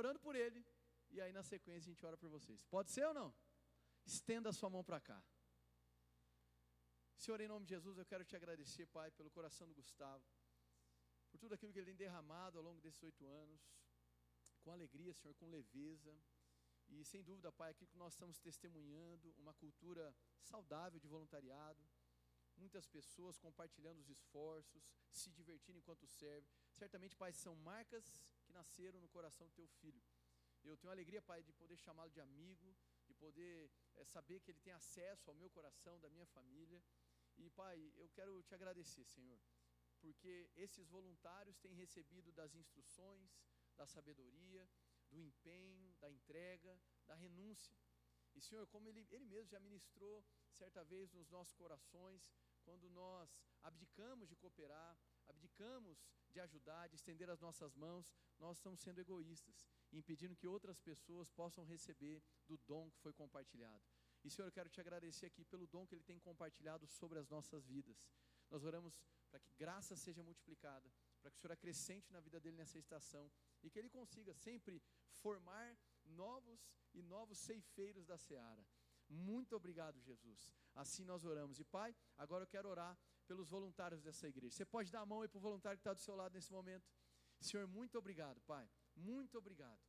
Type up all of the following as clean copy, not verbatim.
orando por ele, e aí na sequência a gente ora por vocês. Pode ser ou não? Estenda a sua mão para cá. Senhor, em nome de Jesus, eu quero te agradecer, Pai, pelo coração do Gustavo, por tudo aquilo que ele tem derramado ao longo desses 8 anos, com alegria, Senhor, com leveza, e sem dúvida, Pai, aquilo que nós estamos testemunhando, uma cultura saudável de voluntariado, muitas pessoas compartilhando os esforços, se divertindo enquanto serve. Certamente, Pai, são marcas que nasceram no coração do teu filho. Eu tenho alegria, Pai, de poder chamá-lo de amigo, de poder saber que ele tem acesso ao meu coração, da minha família. E, Pai, eu quero te agradecer, Senhor, porque esses voluntários têm recebido das instruções, da sabedoria, do empenho, da entrega, da renúncia. E, Senhor, como Ele mesmo já ministrou certa vez nos nossos corações, quando nós abdicamos de cooperar, abdicamos de ajudar, de estender as nossas mãos, nós estamos sendo egoístas, impedindo que outras pessoas possam receber do dom que foi compartilhado. E, Senhor, eu quero te agradecer aqui pelo dom que Ele tem compartilhado sobre as nossas vidas. Nós oramos para que graça seja multiplicada, para que o Senhor acrescente na vida dele nessa estação, e que ele consiga sempre formar novos ceifeiros da seara. Muito obrigado, Jesus. Assim nós oramos. E, Pai, agora eu quero orar pelos voluntários dessa igreja. Você pode dar a mão aí para o voluntário que está do seu lado nesse momento? Senhor, muito obrigado, Pai. Muito obrigado.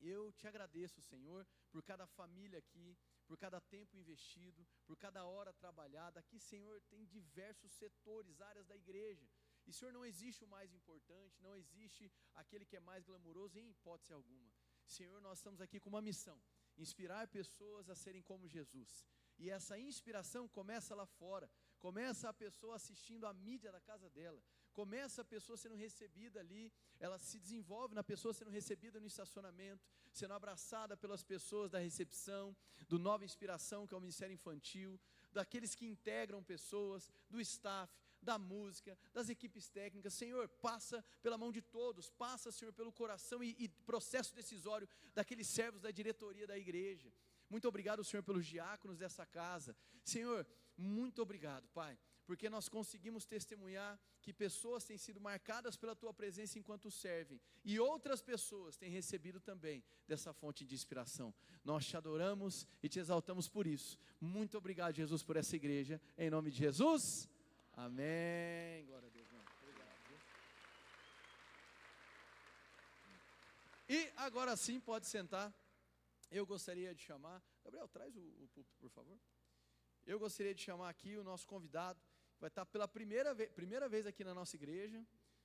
Eu te agradeço, Senhor, por cada família aqui, por cada tempo investido, por cada hora trabalhada. Aqui, Senhor, tem diversos setores, áreas da igreja. E, Senhor, não existe o mais importante, não existe aquele que é mais glamuroso em hipótese alguma. Senhor, nós estamos aqui com uma missão: inspirar pessoas a serem como Jesus. E essa inspiração começa lá fora, começa a pessoa assistindo a mídia da casa dela, começa a pessoa sendo recebida ali, ela se desenvolve na pessoa sendo recebida no estacionamento, sendo abraçada pelas pessoas da recepção, do Nova Inspiração, que é o Ministério Infantil, daqueles que integram pessoas, do staff, da música, das equipes técnicas. Senhor, passa pela mão de todos, passa, Senhor, pelo coração e processo decisório daqueles servos da diretoria da igreja. Muito obrigado, Senhor, pelos diáconos dessa casa. Senhor, muito obrigado, Pai, porque nós conseguimos testemunhar que pessoas têm sido marcadas pela Tua presença enquanto servem, e outras pessoas têm recebido também dessa fonte de inspiração. Nós te adoramos e te exaltamos por isso. Muito obrigado, Jesus, por essa igreja, em nome de Jesus, amém. Glória a Deus, irmão. Obrigado. E agora sim, pode sentar. Eu gostaria de chamar, Gabriel, traz o púlpito, por favor. Eu gostaria de chamar aqui o nosso convidado, que vai estar pela primeira vez aqui na nossa igreja,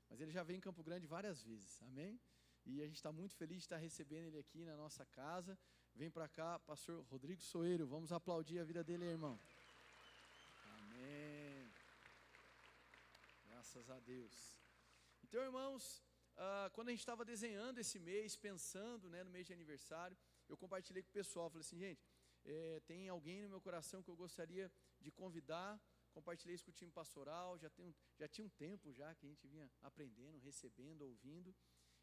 mas ele já veio em Campo Grande várias vezes, amém? E a gente está muito feliz de estar recebendo ele aqui na nossa casa. Vem para cá, pastor Rodrigo Soeiro, vamos aplaudir a vida dele, irmão. Amém. Graças a Deus. Então, irmãos, quando a gente estava desenhando esse mês, pensando, no mês de aniversário, eu compartilhei com o pessoal, falei assim, gente, tem alguém no meu coração que eu gostaria de convidar. Compartilhei isso com o time pastoral, já tinha um tempo já que a gente vinha aprendendo, recebendo, ouvindo,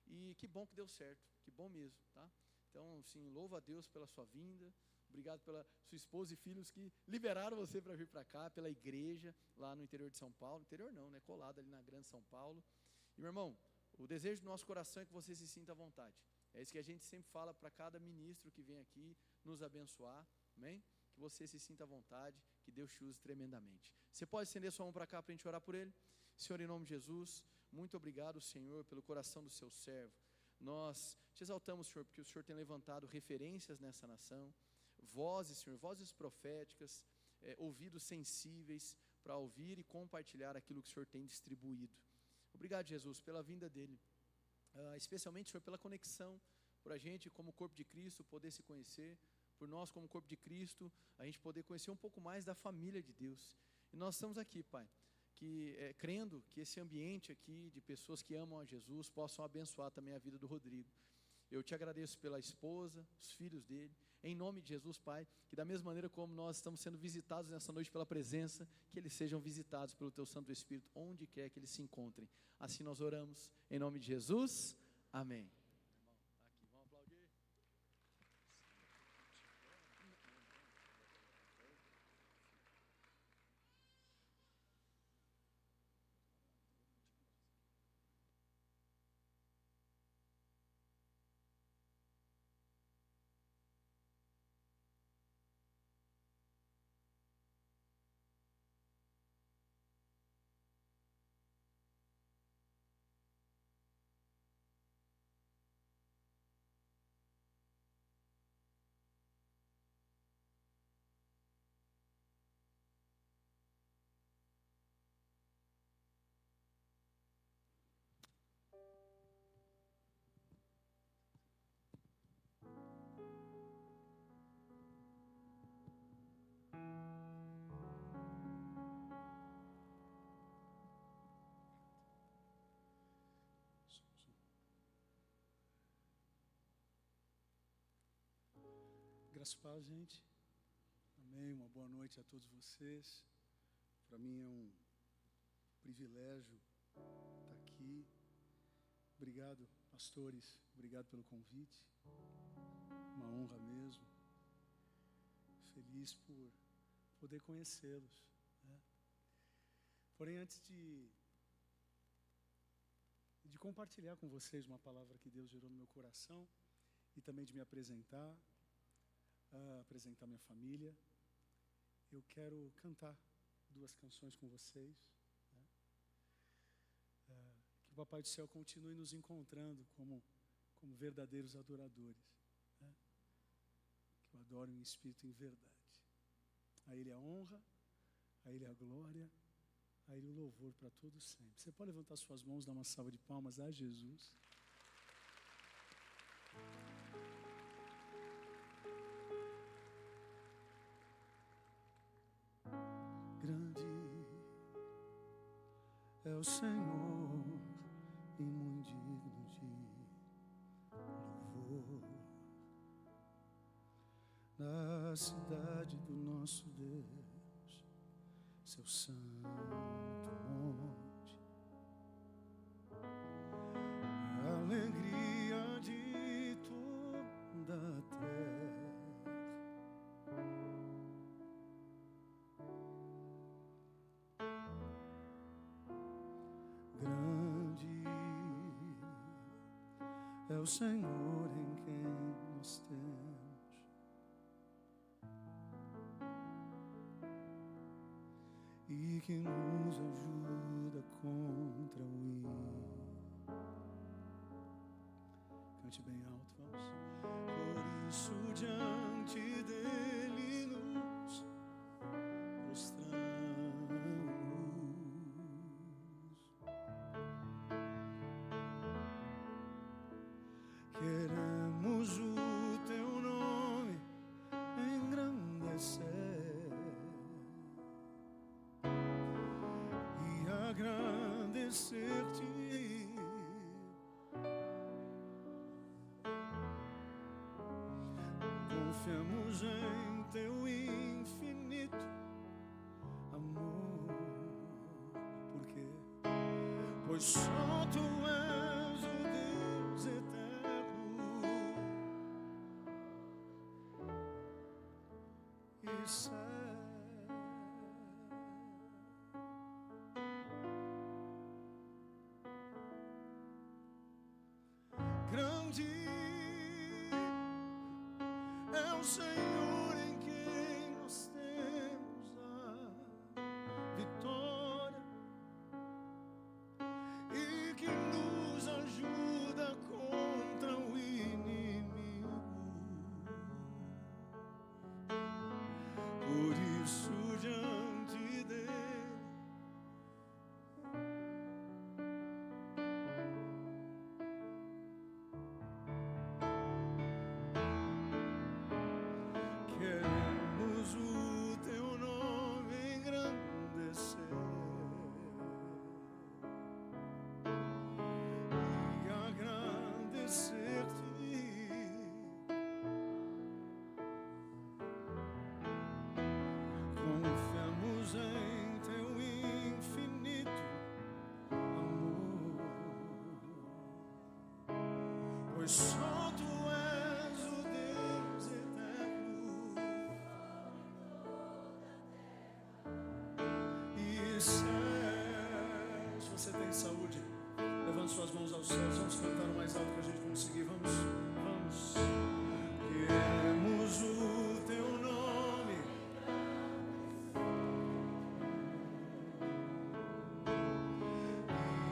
e que bom que deu certo, que bom mesmo, tá? Então, sim, louvo a Deus pela sua vinda, obrigado pela sua esposa e filhos que liberaram você para vir para cá, pela igreja lá no interior de São Paulo, interior não, colado ali na Grande São Paulo. E, meu irmão, o desejo do nosso coração é que você se sinta à vontade. É isso que a gente sempre fala para cada ministro que vem aqui nos abençoar, amém? Que você se sinta à vontade, que Deus te use tremendamente. Você pode estender sua mão para cá para a gente orar por ele? Senhor, em nome de Jesus, muito obrigado, Senhor, pelo coração do seu servo. Nós te exaltamos, Senhor, porque o Senhor tem levantado referências nessa nação, vozes, Senhor, vozes proféticas, ouvidos sensíveis para ouvir e compartilhar aquilo que o Senhor tem distribuído. Obrigado, Jesus, pela vinda dele. Especialmente, Senhor, pela conexão, por a gente como corpo de Cristo poder se conhecer, por nós como corpo de Cristo, a gente poder conhecer um pouco mais da família de Deus. E nós estamos aqui, Pai, crendo que esse ambiente aqui de pessoas que amam a Jesus possam abençoar também a vida do Rodrigo. Eu te agradeço pela esposa, os filhos dele, em nome de Jesus, Pai, que da mesma maneira como nós estamos sendo visitados nessa noite pela presença, que eles sejam visitados pelo Teu Santo Espírito, onde quer que eles se encontrem. Assim nós oramos, em nome de Jesus, amém. Irmão, tá aqui, vamos aplaudir. Graças a Deus, gente. Amém. Uma boa noite a todos vocês. Para mim é um privilégio estar aqui. Obrigado, pastores. Obrigado pelo convite. Uma honra mesmo. Feliz por poder conhecê-los, né? Porém, antes de compartilhar com vocês uma palavra que Deus gerou no meu coração e também de me apresentar minha família, eu quero cantar 2 canções com vocês, né? Que o Papai do Céu continue nos encontrando como verdadeiros adoradores, né? Que eu adoro em espírito e em verdade. A Ele a honra, a Ele a glória, a Ele o louvor para todos sempre. Você pode levantar suas mãos, dar uma salva de palmas a Jesus. Grande é o Senhor e muito digno de louvor. Na cidade do nosso Deus, seu santo monte, a alegria de toda a terra. Grande é o Senhor em quem nós temos e que nos ajuda contra o ímpio. Cante bem alto, vamos. Por isso diante dele nos prostramos. Queremos o teu nome engrandecer e agradecer-te. Confiamos em teu infinito amor. Por quê? Pois só tu és o Deus eterno e certo. Grande é o Senhor em quem nós temos a vitória e que nos ajuda contra o inimigo. Por isso diante dele queremos o teu nome engrandecer e agradecer-te. Confiamos em teu infinito amor, pois só tu és o Deus eterno e céus. Se você tem saúde, levante suas mãos aos céus. Vamos cantar o mais alto que a gente conseguir. Vamos, vamos. Queremos o teu nome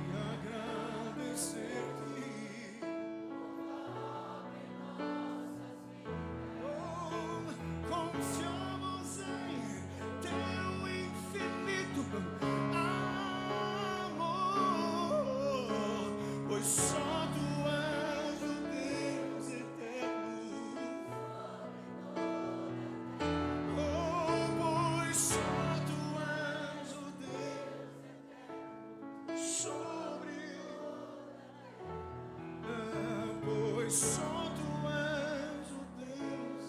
e agradecer-te. Oh, confiamos em teu infinito amor, pois só tu és o Deus eterno. Oh, pois só tu és o Deus sobre. Pois só tu és o Deus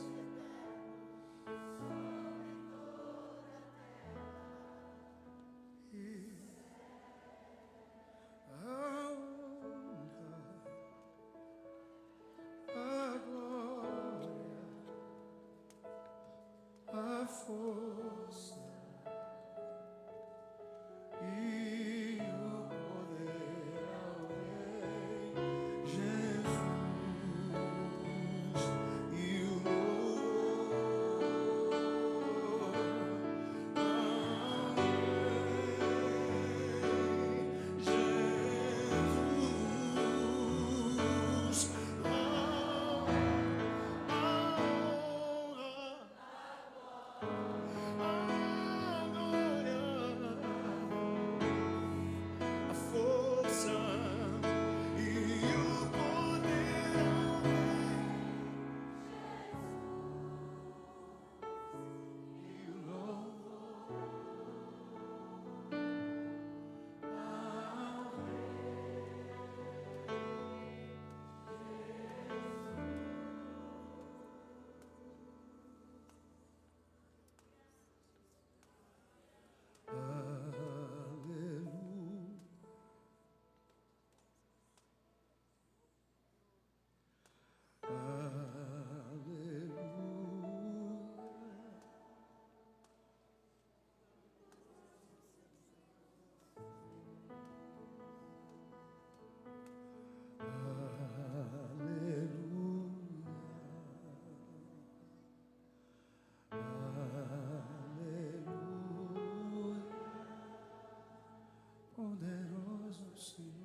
poderoso Senhor.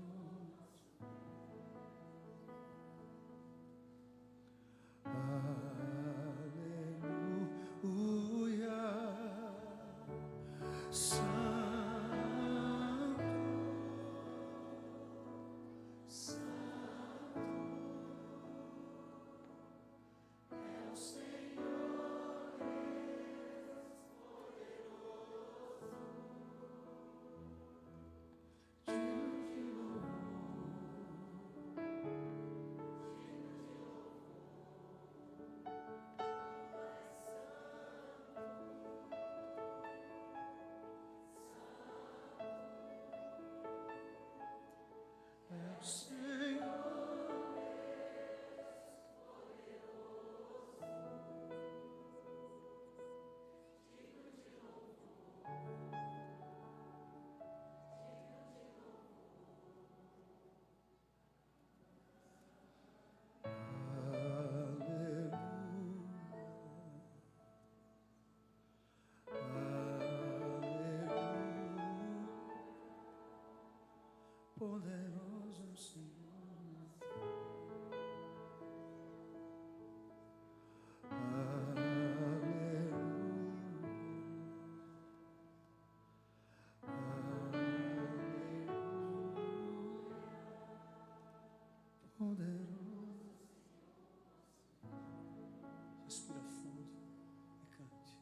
Aleluia, Santo, Santo é o Senhor Deus poderoso, digno de poderoso Senhor. Aleluia, poderoso. Respira fundo e cante.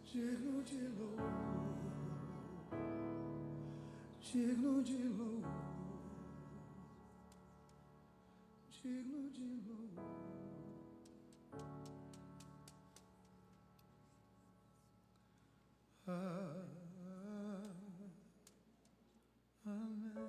Digno de louvor, digno de louvor, digno de louvor. Amém.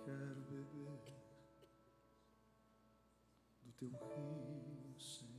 Quero beber do teu rio, Senhor.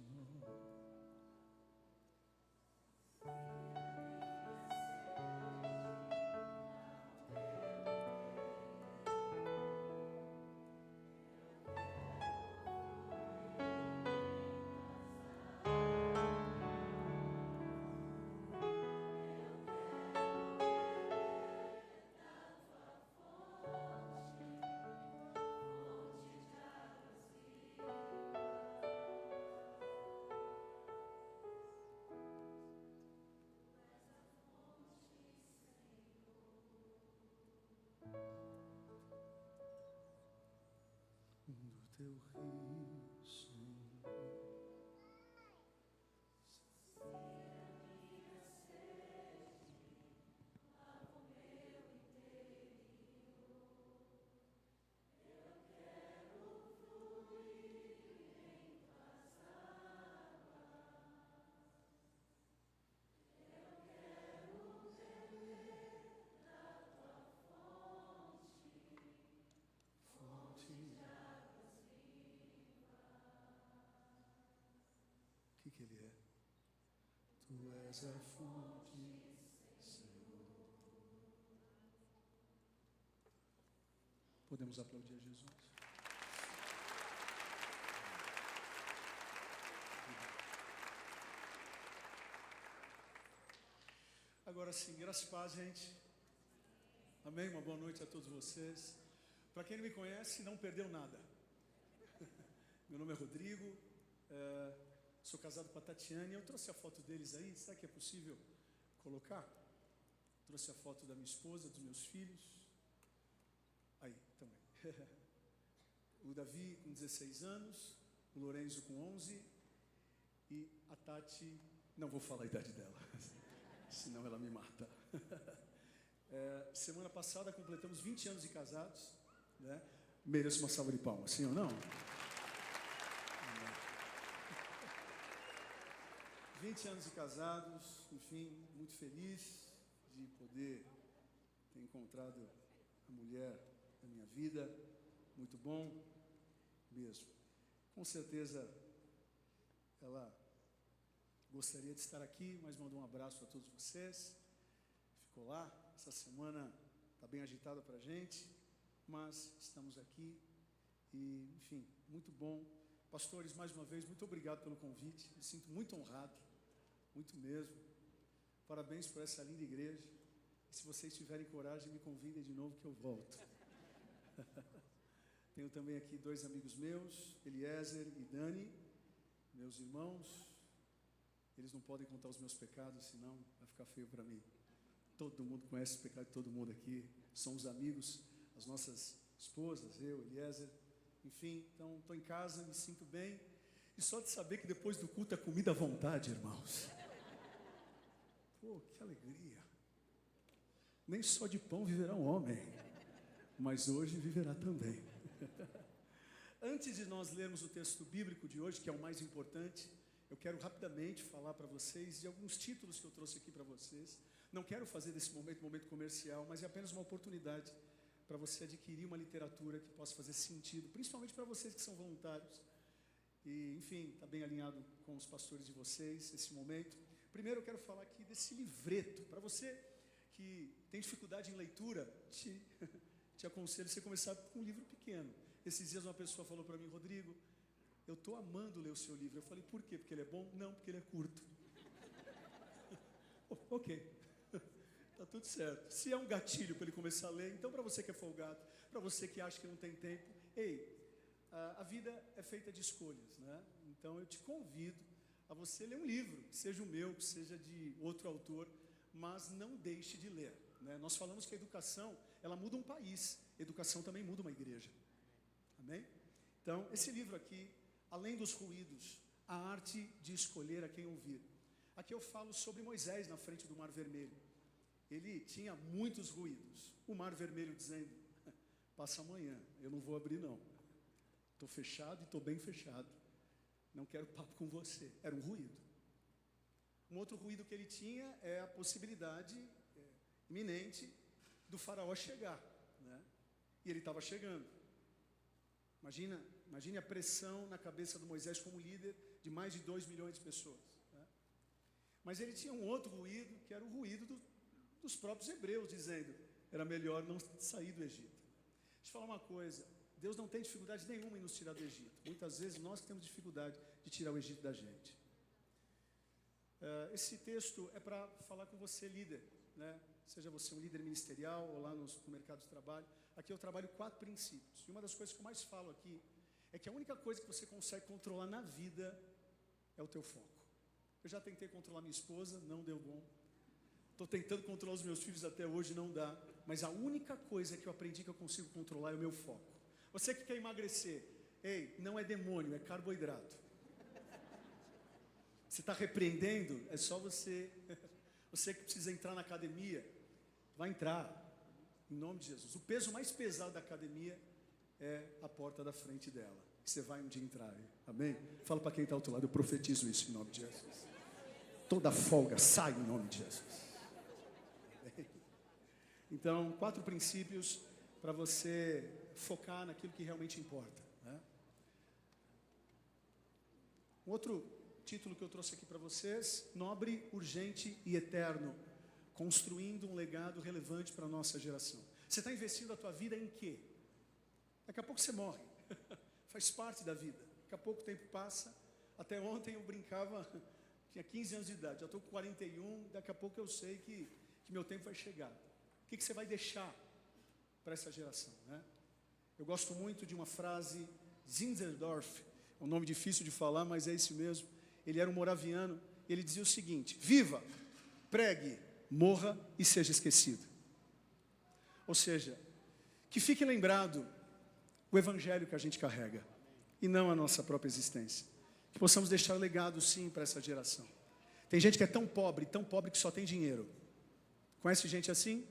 Do teu rio, Senhor. Fonte és a fonte, Senhor. Podemos aplaudir a Jesus? Agora sim, graças a paz, gente. Amém? Uma boa noite a todos vocês. Para quem não me conhece, não perdeu nada. Meu nome é Rodrigo, sou casado com a Tatiane. Eu trouxe a foto deles aí, será que é possível colocar? Trouxe a foto da minha esposa, dos meus filhos. Aí, também. O Davi com 16 anos, o Lorenzo com 11 e a Tati, não vou falar a idade dela, senão ela me mata. Semana passada completamos 20 anos de casados, né? Mereço uma salva de palmas, sim ou não? 20 anos de casados, enfim, muito feliz de poder ter encontrado a mulher da minha vida, muito bom mesmo. Com certeza ela gostaria de estar aqui, mas mandou um abraço a todos vocês. Ficou lá, essa semana está bem agitada para a gente, mas estamos aqui e, enfim, muito bom. Pastores, mais uma vez, muito obrigado pelo convite, me sinto muito honrado, muito mesmo. Parabéns por essa linda igreja. E se vocês tiverem coragem, me convidem de novo que eu volto. Tenho também aqui 2 amigos meus, Eliezer e Dani, meus irmãos. Eles não podem contar os meus pecados, senão vai ficar feio para mim. Todo mundo conhece o pecado de todo mundo aqui. Somos amigos, as nossas esposas, eu, Eliezer. Enfim, então estou em casa, me sinto bem. E só de saber que depois do culto é comida à vontade, irmãos. Pô, que alegria. Nem só de pão viverá um homem, mas hoje viverá também. Antes de nós lermos o texto bíblico de hoje, que é o mais importante, eu quero rapidamente falar para vocês de alguns títulos que eu trouxe aqui para vocês. Não quero fazer desse momento um momento comercial, mas é apenas uma oportunidade para você adquirir uma literatura que possa fazer sentido, principalmente para vocês que são voluntários. E, enfim, está bem alinhado com os pastores de vocês esse momento. Primeiro eu quero falar aqui desse livreto. Para você que tem dificuldade em leitura, te aconselho você começar com um livro pequeno. Esses dias uma pessoa falou para mim: Rodrigo, eu estou amando ler o seu livro. Eu falei: por quê? Porque ele é bom? Não, porque ele é curto. Ok, está tudo certo. Se é um gatilho para ele começar a ler, então para você que é folgado, para você que acha que não tem tempo, a vida é feita de escolhas, né? Então eu te convido a você ler um livro, seja o meu, que seja de outro autor, mas não deixe de ler, né? Nós falamos que a educação, ela muda um país, a educação também muda uma igreja. Amém? Então, esse livro aqui, além dos ruídos, a arte de escolher a quem ouvir. Aqui eu falo sobre Moisés na frente do Mar Vermelho. Ele tinha muitos ruídos. O Mar Vermelho dizendo: passa amanhã, eu não vou abrir não. Estou fechado e estou bem fechado. Não quero papo com você. Era um ruído. Um outro ruído que ele tinha é a possibilidade iminente do faraó chegar, né? E ele estava chegando. Imagine a pressão na cabeça do Moisés como líder de mais de 2 milhões de pessoas, né? Mas ele tinha um outro ruído, que era o ruído dos próprios hebreus, dizendo: era melhor não sair do Egito. Deixa eu falar uma coisa: Deus não tem dificuldade nenhuma em nos tirar do Egito. Muitas vezes nós temos dificuldade de tirar o Egito da gente. Esse texto é para falar com você, líder, né? Seja você um líder ministerial ou lá no mercado de trabalho. Aqui eu trabalho 4 princípios. E uma das coisas que eu mais falo aqui é que a única coisa que você consegue controlar na vida é o teu foco. Eu já tentei controlar minha esposa, não deu bom. Estou tentando controlar os meus filhos até hoje, não dá. Mas a única coisa que eu aprendi que eu consigo controlar é o meu foco. Você que quer emagrecer, não é demônio, é carboidrato. Você está repreendendo, é só você. Você que precisa entrar na academia, vai entrar. Em nome de Jesus. O peso mais pesado da academia é a porta da frente dela. Você vai um dia entrar. Amém? Fala para quem está ao outro lado: eu profetizo isso em nome de Jesus. Toda folga sai em nome de Jesus. Então, 4 princípios para você focar naquilo que realmente importa, né? Um outro título que eu trouxe aqui para vocês, Nobre, Urgente e Eterno, construindo um legado relevante para a nossa geração. Você está investindo a tua vida em quê? Daqui a pouco você morre, faz parte da vida. Daqui a pouco o tempo passa. Até ontem eu brincava, tinha 15 anos de idade, já estou com 41, daqui a pouco eu sei que meu tempo vai chegar. O que você vai deixar para essa geração, né? Eu gosto muito de uma frase, Zinzendorf, é um nome difícil de falar, mas é esse mesmo. Ele era um moraviano, ele dizia o seguinte: viva, pregue, morra e seja esquecido. Ou seja, que fique lembrado o evangelho que a gente carrega, e não a nossa própria existência. Que possamos deixar legado sim para essa geração. Tem gente que é tão pobre que só tem dinheiro. Conhece gente assim?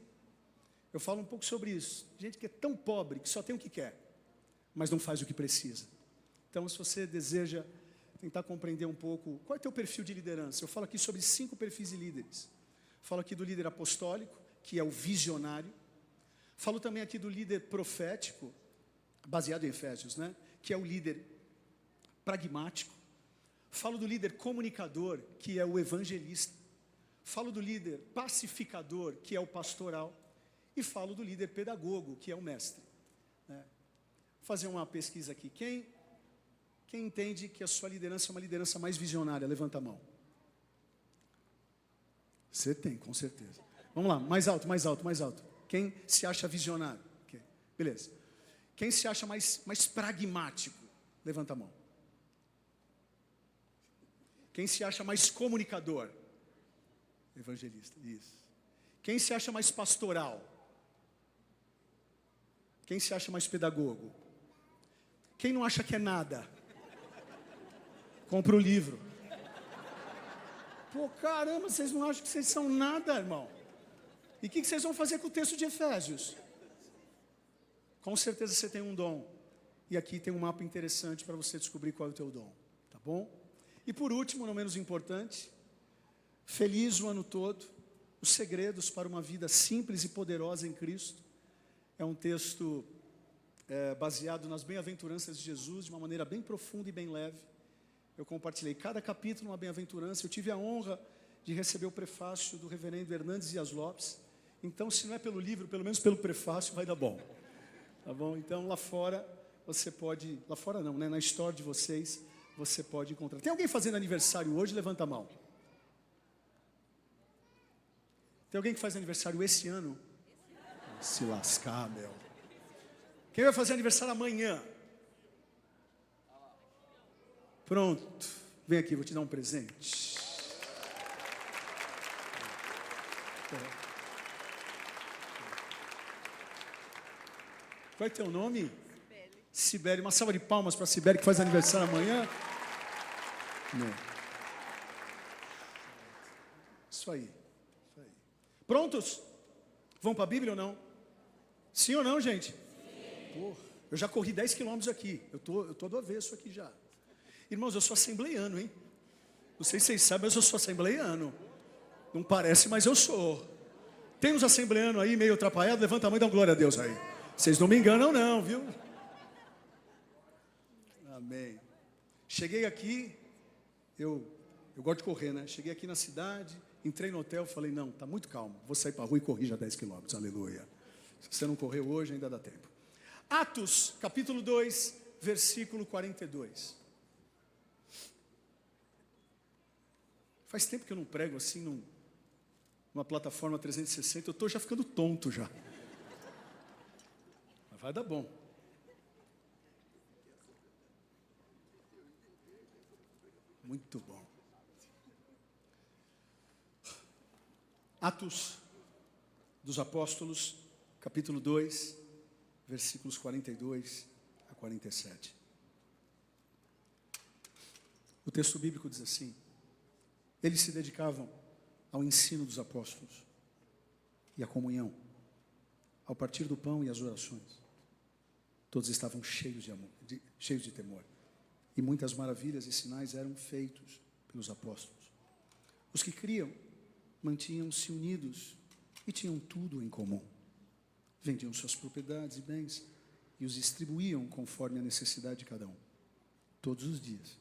Eu falo um pouco sobre isso. Gente que é tão pobre que só tem o que quer, mas não faz o que precisa. Então, se você deseja tentar compreender um pouco qual é o teu perfil de liderança, eu falo aqui sobre 5 perfis de líderes. Falo aqui do líder apostólico, que é o visionário. Falo também aqui do líder profético, baseado em Efésios, né? Que é o líder pragmático. Falo do líder comunicador, que é o evangelista. Falo do líder pacificador, que é o pastoral. E falo do líder pedagogo, que é o mestre. Vou fazer uma pesquisa aqui. Quem entende que a sua liderança é uma liderança mais visionária? Levanta a mão. Você tem, com certeza. Vamos lá, mais alto, mais alto, mais alto. Quem se acha visionário? Okay. Beleza. Quem se acha mais pragmático? Levanta a mão. Quem se acha mais comunicador? Evangelista, isso. Quem se acha mais pastoral? Quem se acha mais pedagogo? Quem não acha que é nada? Compra o livro. Pô, caramba, vocês não acham que vocês são nada, irmão? E o que vocês vão fazer com o texto de Efésios? Com certeza você tem um dom. E aqui tem um mapa interessante para você descobrir qual é o teu dom. Tá bom? E por último, não menos importante, feliz o ano todo, os segredos para uma vida simples e poderosa em Cristo. É um texto baseado nas bem-aventuranças de Jesus, de uma maneira bem profunda e bem leve. Eu compartilhei cada capítulo uma bem-aventurança. Eu tive a honra de receber o prefácio do reverendo Hernandes Dias Lopes. Então, se não é pelo livro, pelo menos pelo prefácio, vai dar bom. Tá bom? Então, lá fora, você pode... Lá fora não, né? Na store de vocês, você pode encontrar. Tem alguém fazendo aniversário hoje? Levanta a mão. Tem alguém que faz aniversário esse ano? Se lascar, meu. Quem vai fazer aniversário amanhã? Pronto. Vem aqui, vou te dar um presente. Qual é teu nome? Sibeli. Uma salva de palmas para a Sibeli, que faz aniversário amanhã. Não. Isso aí. Prontos? Vão para a Bíblia ou não? Sim ou não, gente? Sim. Porra, eu já corri 10 quilômetros aqui. Eu tô do avesso aqui já. Irmãos, eu sou assembleiano, hein? Não sei se vocês sabem, mas eu sou assembleiano. Não parece, mas eu sou. Tem uns assembleianos aí meio atrapalhados? Levanta a mão e dá uma glória a Deus aí. Vocês não me enganam não, viu? Amém. Cheguei aqui, eu gosto de correr, né? Cheguei aqui na cidade, entrei no hotel, falei, não, tá muito calmo. Vou sair para a rua e corri já 10 quilômetros, aleluia. Se você não correu hoje, ainda dá tempo. Atos, capítulo 2, versículo 42. Faz tempo que eu não prego assim numa plataforma 360, eu estou já ficando tonto já. Mas vai dar bom. Muito bom. Atos dos Apóstolos, capítulo 2, versículos 42 a 47. O texto bíblico diz assim: eles se dedicavam ao ensino dos apóstolos e à comunhão, ao partir do pão e às orações. Todos estavam cheios de amor, cheios de temor. E muitas maravilhas e sinais eram feitos pelos apóstolos. Os que criam mantinham-se unidos e tinham tudo em comum. Vendiam suas propriedades e bens e os distribuíam conforme a necessidade de cada um. Todos os dias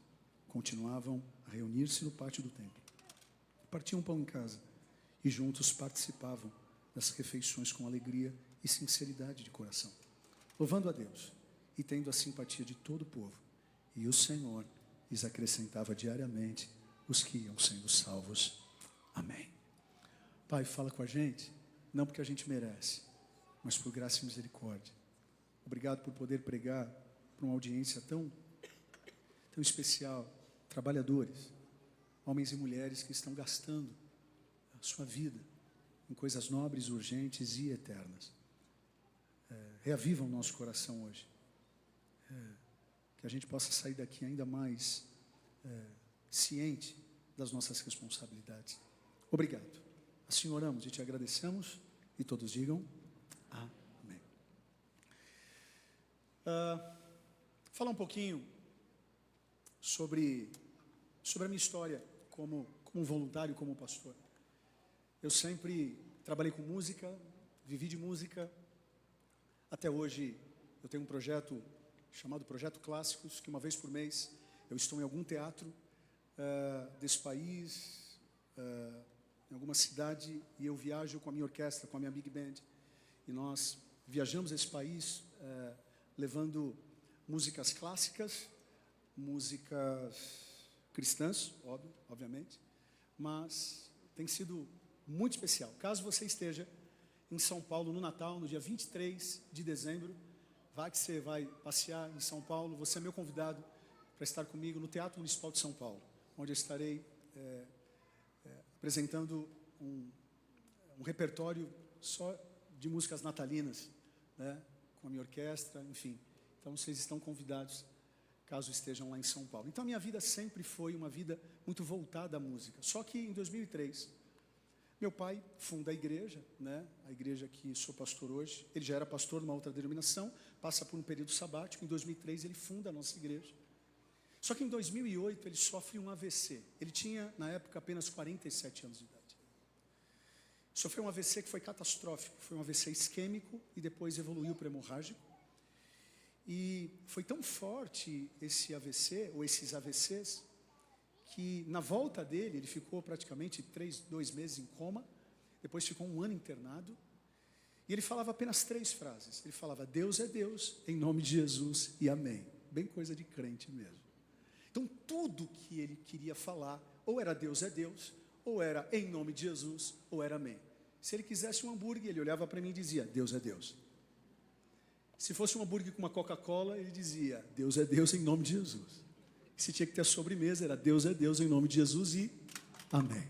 continuavam a a reunir-se no pátio do templo. Partiam pão em casa e juntos participavam das refeições com alegria e sinceridade de coração, louvando a Deus e tendo a simpatia de todo o povo. E o Senhor lhes acrescentava diariamente os que iam sendo salvos. Amém. Pai, fala com a gente, não porque a gente merece, mas por graça e misericórdia. Obrigado por poder pregar para uma audiência tão especial, trabalhadores, homens e mulheres que estão gastando a sua vida em coisas nobres, urgentes e eternas. Reaviva o nosso coração hoje. Que a gente possa sair daqui ainda mais ciente das nossas responsabilidades. Obrigado. Assim oramos e te agradecemos, e todos digam amém. Falar um pouquinho sobre a minha história como voluntário, como pastor. Eu sempre trabalhei com música, vivi de música. Até hoje eu tenho um projeto chamado Projeto Clássicos, que uma vez por mês eu estou em algum teatro desse país, em alguma cidade, e eu viajo com a minha orquestra, com a minha big band, e nós viajamos esse país levando músicas clássicas, músicas cristãs, obviamente, mas tem sido muito especial. Caso você esteja em São Paulo no Natal, no dia 23 de dezembro, vai que você vai passear em São Paulo, você é meu convidado para estar comigo no Teatro Municipal de São Paulo, onde eu estarei apresentando um repertório só de músicas natalinas, né, com a minha orquestra, enfim. Então vocês estão convidados, caso estejam lá em São Paulo. Então a minha vida sempre foi uma vida muito voltada à música. Só que em 2003, meu pai funda a igreja, né, a igreja que sou pastor hoje. Ele já era pastor numa outra denominação, passa por um período sabático. Em 2003 ele funda a nossa igreja. Só que em 2008 ele sofre um AVC. Ele tinha, na época, apenas 47 anos de idade. Sofreu um AVC que foi catastrófico. Foi um AVC isquêmico e depois evoluiu para hemorrágico. E foi tão forte esse AVC, ou esses AVCs, que na volta dele, ele ficou praticamente 2 meses em coma, depois ficou 1 ano internado, e ele falava apenas 3 frases. Ele falava: Deus é Deus, em nome de Jesus e amém. Bem coisa de crente mesmo. Então tudo que ele queria falar, ou era Deus é Deus, ou era em nome de Jesus, ou era amém. Se ele quisesse um hambúrguer, ele olhava para mim e dizia: Deus é Deus. Se fosse um hambúrguer com uma Coca-Cola, ele dizia: Deus é Deus em nome de Jesus. Se tinha que ter a sobremesa, era Deus é Deus em nome de Jesus e amém.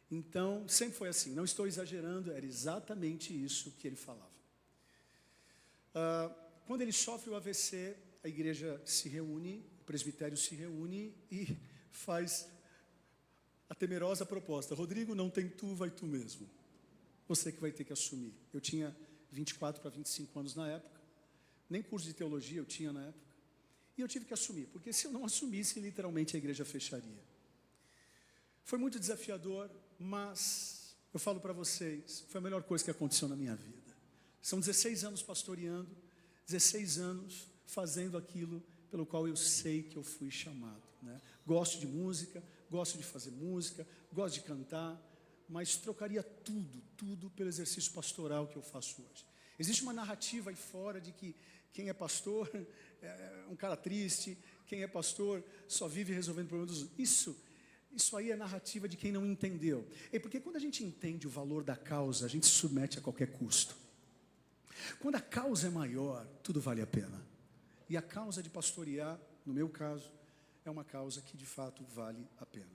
Então, sempre foi assim, não estou exagerando, era exatamente isso que ele falava. Quando ele sofre o AVC, a igreja se reúne, o presbitério se reúne e faz a temerosa proposta: Rodrigo, não tem tu, vai tu mesmo. Você que vai ter que assumir. Eu tinha 24 para 25 anos na época, nem curso de teologia eu tinha na época. E eu tive que assumir, porque se eu não assumisse, literalmente a igreja fecharia. Foi muito desafiador, mas eu falo para vocês, foi a melhor coisa que aconteceu na minha vida. São 16 anos pastoreando, 16 anos fazendo aquilo pelo qual eu sei que eu fui chamado, né? Gosto de música, gosto de fazer música, gosto de cantar, mas trocaria tudo pelo exercício pastoral que eu faço hoje. Existe uma narrativa aí fora de que quem é pastor é um cara triste, quem é pastor só vive resolvendo problemas dos outros. Isso aí é narrativa de quem não entendeu. É porque quando a gente entende o valor da causa, a gente se submete a qualquer custo. Quando a causa é maior, tudo vale a pena. E a causa de pastorear, no meu caso, é uma causa que de fato vale a pena.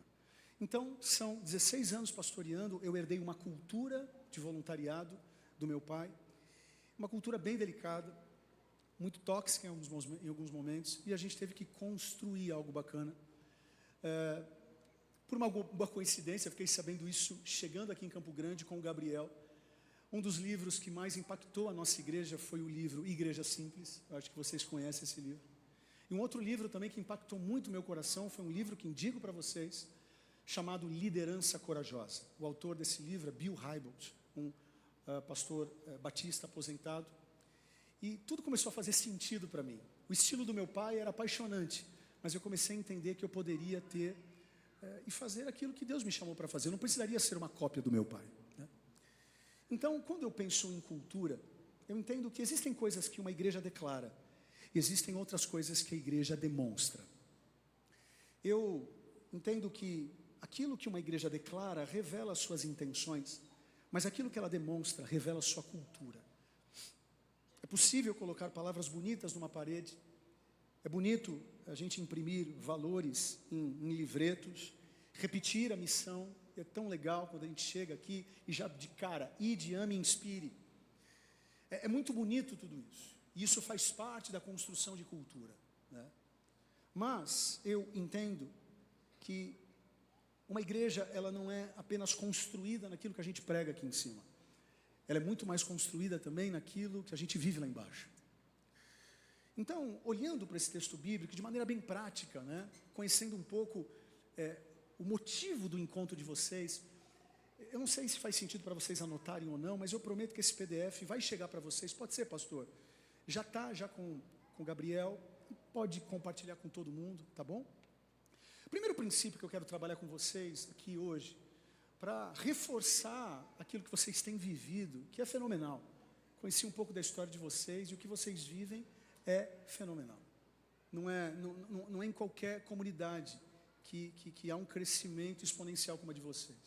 Então, são 16 anos pastoreando, eu herdei uma cultura de voluntariado do meu pai, uma cultura bem delicada, muito tóxica em alguns momentos, e a gente teve que construir algo bacana. Por uma boa coincidência, fiquei sabendo isso chegando aqui em Campo Grande com o Gabriel. Um dos livros que mais impactou a nossa igreja foi o livro Igreja Simples. Eu acho que vocês conhecem esse livro. E um outro livro também que impactou muito o meu coração foi um livro que indico para vocês, chamado Liderança Corajosa. O autor desse livro é Bill Hybels, um pastor batista aposentado. E tudo começou a fazer sentido para mim. O estilo do meu pai era apaixonante, mas eu comecei a entender que eu poderia ter e fazer aquilo que Deus me chamou para fazer. Eu não precisaria ser uma cópia do meu pai, né? Então, quando eu penso em cultura, eu entendo que existem coisas que uma igreja declara, e existem outras coisas que a igreja demonstra. Eu entendo que aquilo que uma igreja declara revela as suas intenções, mas aquilo que ela demonstra revela a sua cultura. É possível colocar palavras bonitas numa parede, é bonito a gente imprimir valores em livretos, repetir a missão, é tão legal quando a gente chega aqui e já de cara, ide, ame, inspire. É muito bonito tudo isso, e isso faz parte da construção de cultura, né? Mas eu entendo que uma igreja, ela não é apenas construída naquilo que a gente prega aqui em cima. Ela é muito mais construída também naquilo que a gente vive lá embaixo. Então, olhando para esse texto bíblico de maneira bem prática, né, conhecendo um pouco o motivo do encontro de vocês, eu não sei se faz sentido para vocês anotarem ou não, mas eu prometo que esse PDF vai chegar para vocês. Pode ser, pastor? Já está com o Gabriel, pode compartilhar com todo mundo, tá bom? O primeiro princípio que eu quero trabalhar com vocês aqui hoje, para reforçar aquilo que vocês têm vivido, que é fenomenal. Conheci um pouco da história de vocês, e o que vocês vivem é fenomenal. Não é em qualquer comunidade que há um crescimento exponencial como a de vocês.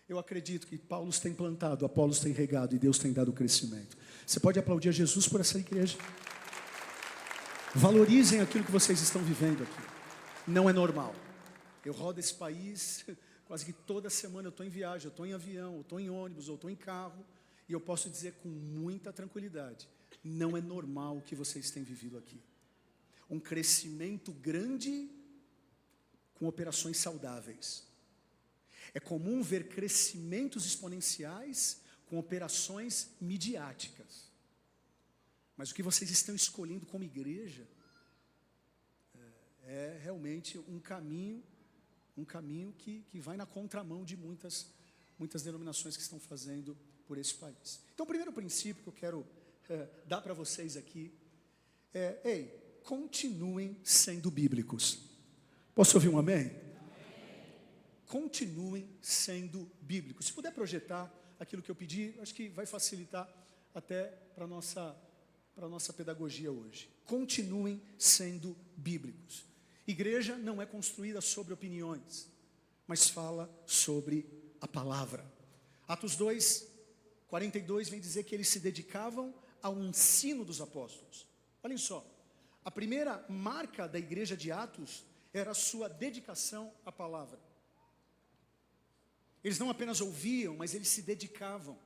Eu acredito que Paulo tem plantado, Apolos tem regado e Deus tem dado crescimento. Você pode aplaudir a Jesus por essa igreja? Valorizem aquilo que vocês estão vivendo aqui. Não é normal. Eu rodo esse país, quase que toda semana eu estou em viagem, eu estou em avião, eu estou em ônibus, eu estou em carro, e eu posso dizer com muita tranquilidade, não é normal o que vocês têm vivido aqui. Um crescimento grande com operações saudáveis. É comum ver crescimentos exponenciais com operações midiáticas. Mas o que vocês estão escolhendo como igreja é realmente um caminho que vai na contramão de muitas denominações que estão fazendo por esse país. Então, o primeiro princípio que eu quero dar para vocês aqui é, continuem sendo bíblicos. Posso ouvir um amém? Continuem sendo bíblicos. Se puder projetar aquilo que eu pedi, acho que vai facilitar até para a nossa pedagogia hoje. Continuem sendo bíblicos. Igreja não é construída sobre opiniões, mas fala sobre a palavra. Atos 2, 42 vem dizer que eles se dedicavam ao ensino dos apóstolos. Olhem só, a primeira marca da igreja de Atos era a sua dedicação à palavra. Eles não apenas ouviam, mas eles se dedicavam.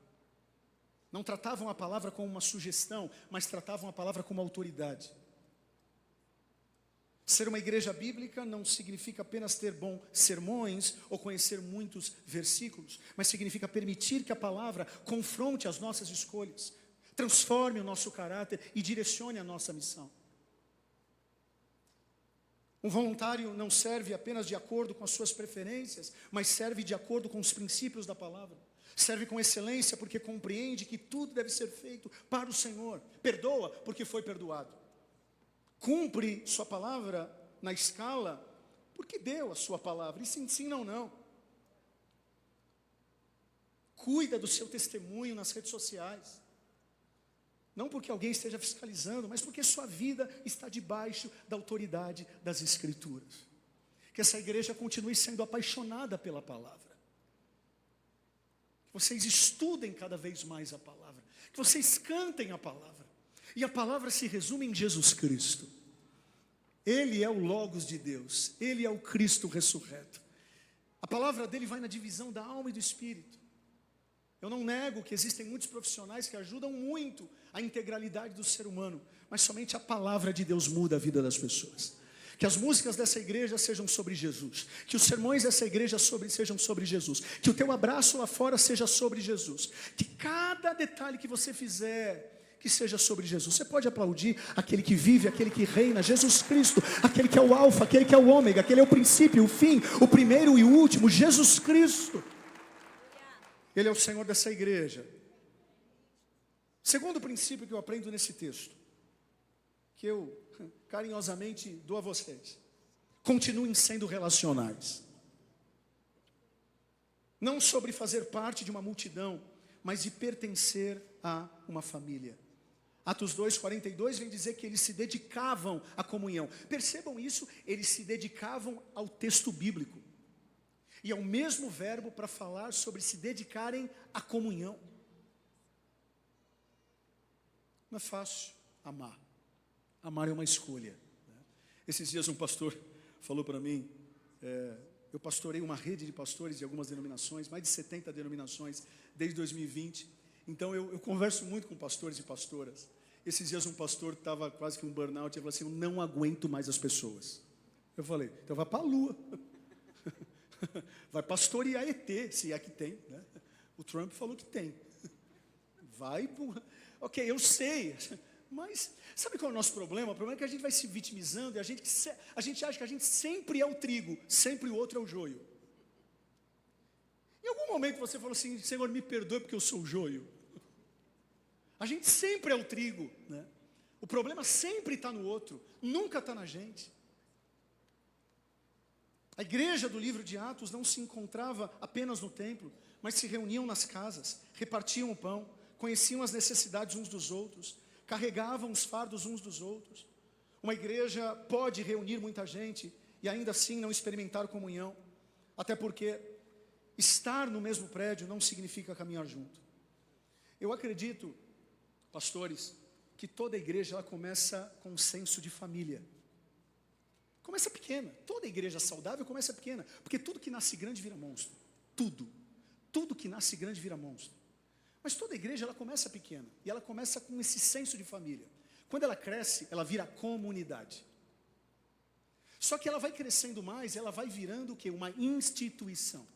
Não tratavam a palavra como uma sugestão, mas tratavam a palavra como autoridade. Ser uma igreja bíblica não significa apenas ter bons sermões ou conhecer muitos versículos, mas significa permitir que a palavra confronte as nossas escolhas, transforme o nosso caráter e direcione a nossa missão. Um voluntário não serve apenas de acordo com as suas preferências, mas serve de acordo com os princípios da palavra. Serve com excelência porque compreende que tudo deve ser feito para o Senhor. Perdoa porque foi perdoado. Cumpre sua palavra na escala porque deu a sua palavra. E sim, não. Cuida do seu testemunho nas redes sociais. Não porque alguém esteja fiscalizando, mas porque sua vida está debaixo da autoridade das Escrituras. Que essa igreja continue sendo apaixonada pela palavra. Que vocês estudem cada vez mais a palavra. Que vocês cantem a palavra. E a palavra se resume em Jesus Cristo. Ele é o Logos de Deus. Ele é o Cristo ressurreto. A palavra dele vai na divisão da alma e do espírito. Eu não nego que existem muitos profissionais que ajudam muito a integralidade do ser humano, mas somente a palavra de Deus muda a vida das pessoas. Que as músicas dessa igreja sejam sobre Jesus, que os sermões dessa igreja sejam sobre Jesus, que o teu abraço lá fora seja sobre Jesus, que cada detalhe que você fizer, que seja sobre Jesus. Você pode aplaudir aquele que vive, aquele que reina, Jesus Cristo, aquele que é o alfa, aquele que é o ômega, aquele é o princípio, o fim, o primeiro e o último, Jesus Cristo. Ele é o Senhor dessa igreja. Segundo princípio que eu aprendo nesse texto, que eu carinhosamente dou a vocês: continuem sendo relacionais. Não sobre fazer parte de uma multidão, mas de pertencer a uma família. Atos 2:42 vem dizer que eles se dedicavam à comunhão. Percebam isso, eles se dedicavam ao texto bíblico. E é o mesmo verbo para falar sobre se dedicarem à comunhão. Não é fácil amar. Amar é uma escolha. Esses dias um pastor falou para mim, eu pastorei uma rede de pastores de algumas denominações, mais de 70 denominações, desde 2020. Então eu converso muito com pastores e pastoras. Esses dias um pastor estava quase que um burnout, ele falou assim, eu não aguento mais as pessoas. Eu falei, então vai para a lua. Vai pastorear ET, se é que tem, né? O Trump falou que tem. Vai, ok, eu sei, mas sabe qual é o nosso problema? O problema é que a gente vai se vitimizando e a gente acha que a gente sempre é o trigo, sempre o outro é o joio. Em algum momento você falou assim, Senhor, me perdoe porque eu sou o joio. A gente sempre é o trigo, né? O problema sempre está no outro, nunca está na gente. A igreja do livro de Atos não se encontrava apenas no templo, mas se reuniam nas casas, repartiam o pão, conheciam as necessidades uns dos outros, carregavam os fardos uns dos outros. Uma igreja pode reunir muita gente e ainda assim não experimentar comunhão, até porque estar no mesmo prédio não significa caminhar junto. Eu acredito, pastores, que toda igreja ela começa com um senso de família. Começa pequena, toda igreja saudável começa pequena, porque tudo que nasce grande vira monstro, tudo que nasce grande vira monstro. Mas toda igreja ela começa pequena, e ela começa com esse senso de família. Quando ela cresce, ela vira comunidade. Só que ela vai crescendo mais, ela vai virando o quê? Uma instituição.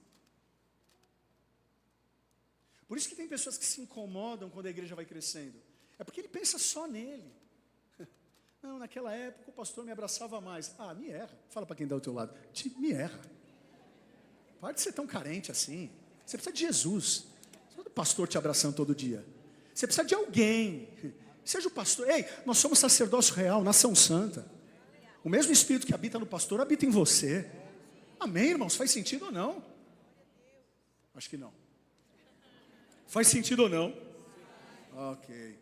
Por isso que tem pessoas que se incomodam quando a igreja vai crescendo. É porque ele pensa só nele. Não, naquela época o pastor me abraçava mais. Ah, me erra. Fala para quem está ao teu lado. Me erra. Para de ser tão carente assim. Você precisa de Jesus. Não precisa do pastor te abraçando todo dia. Você precisa de alguém. Seja o pastor. Ei, nós somos sacerdócio real, nação santa. O mesmo Espírito que habita no pastor habita em você. Amém, irmãos? Faz sentido ou não? Acho que não. Faz sentido ou não? Ok.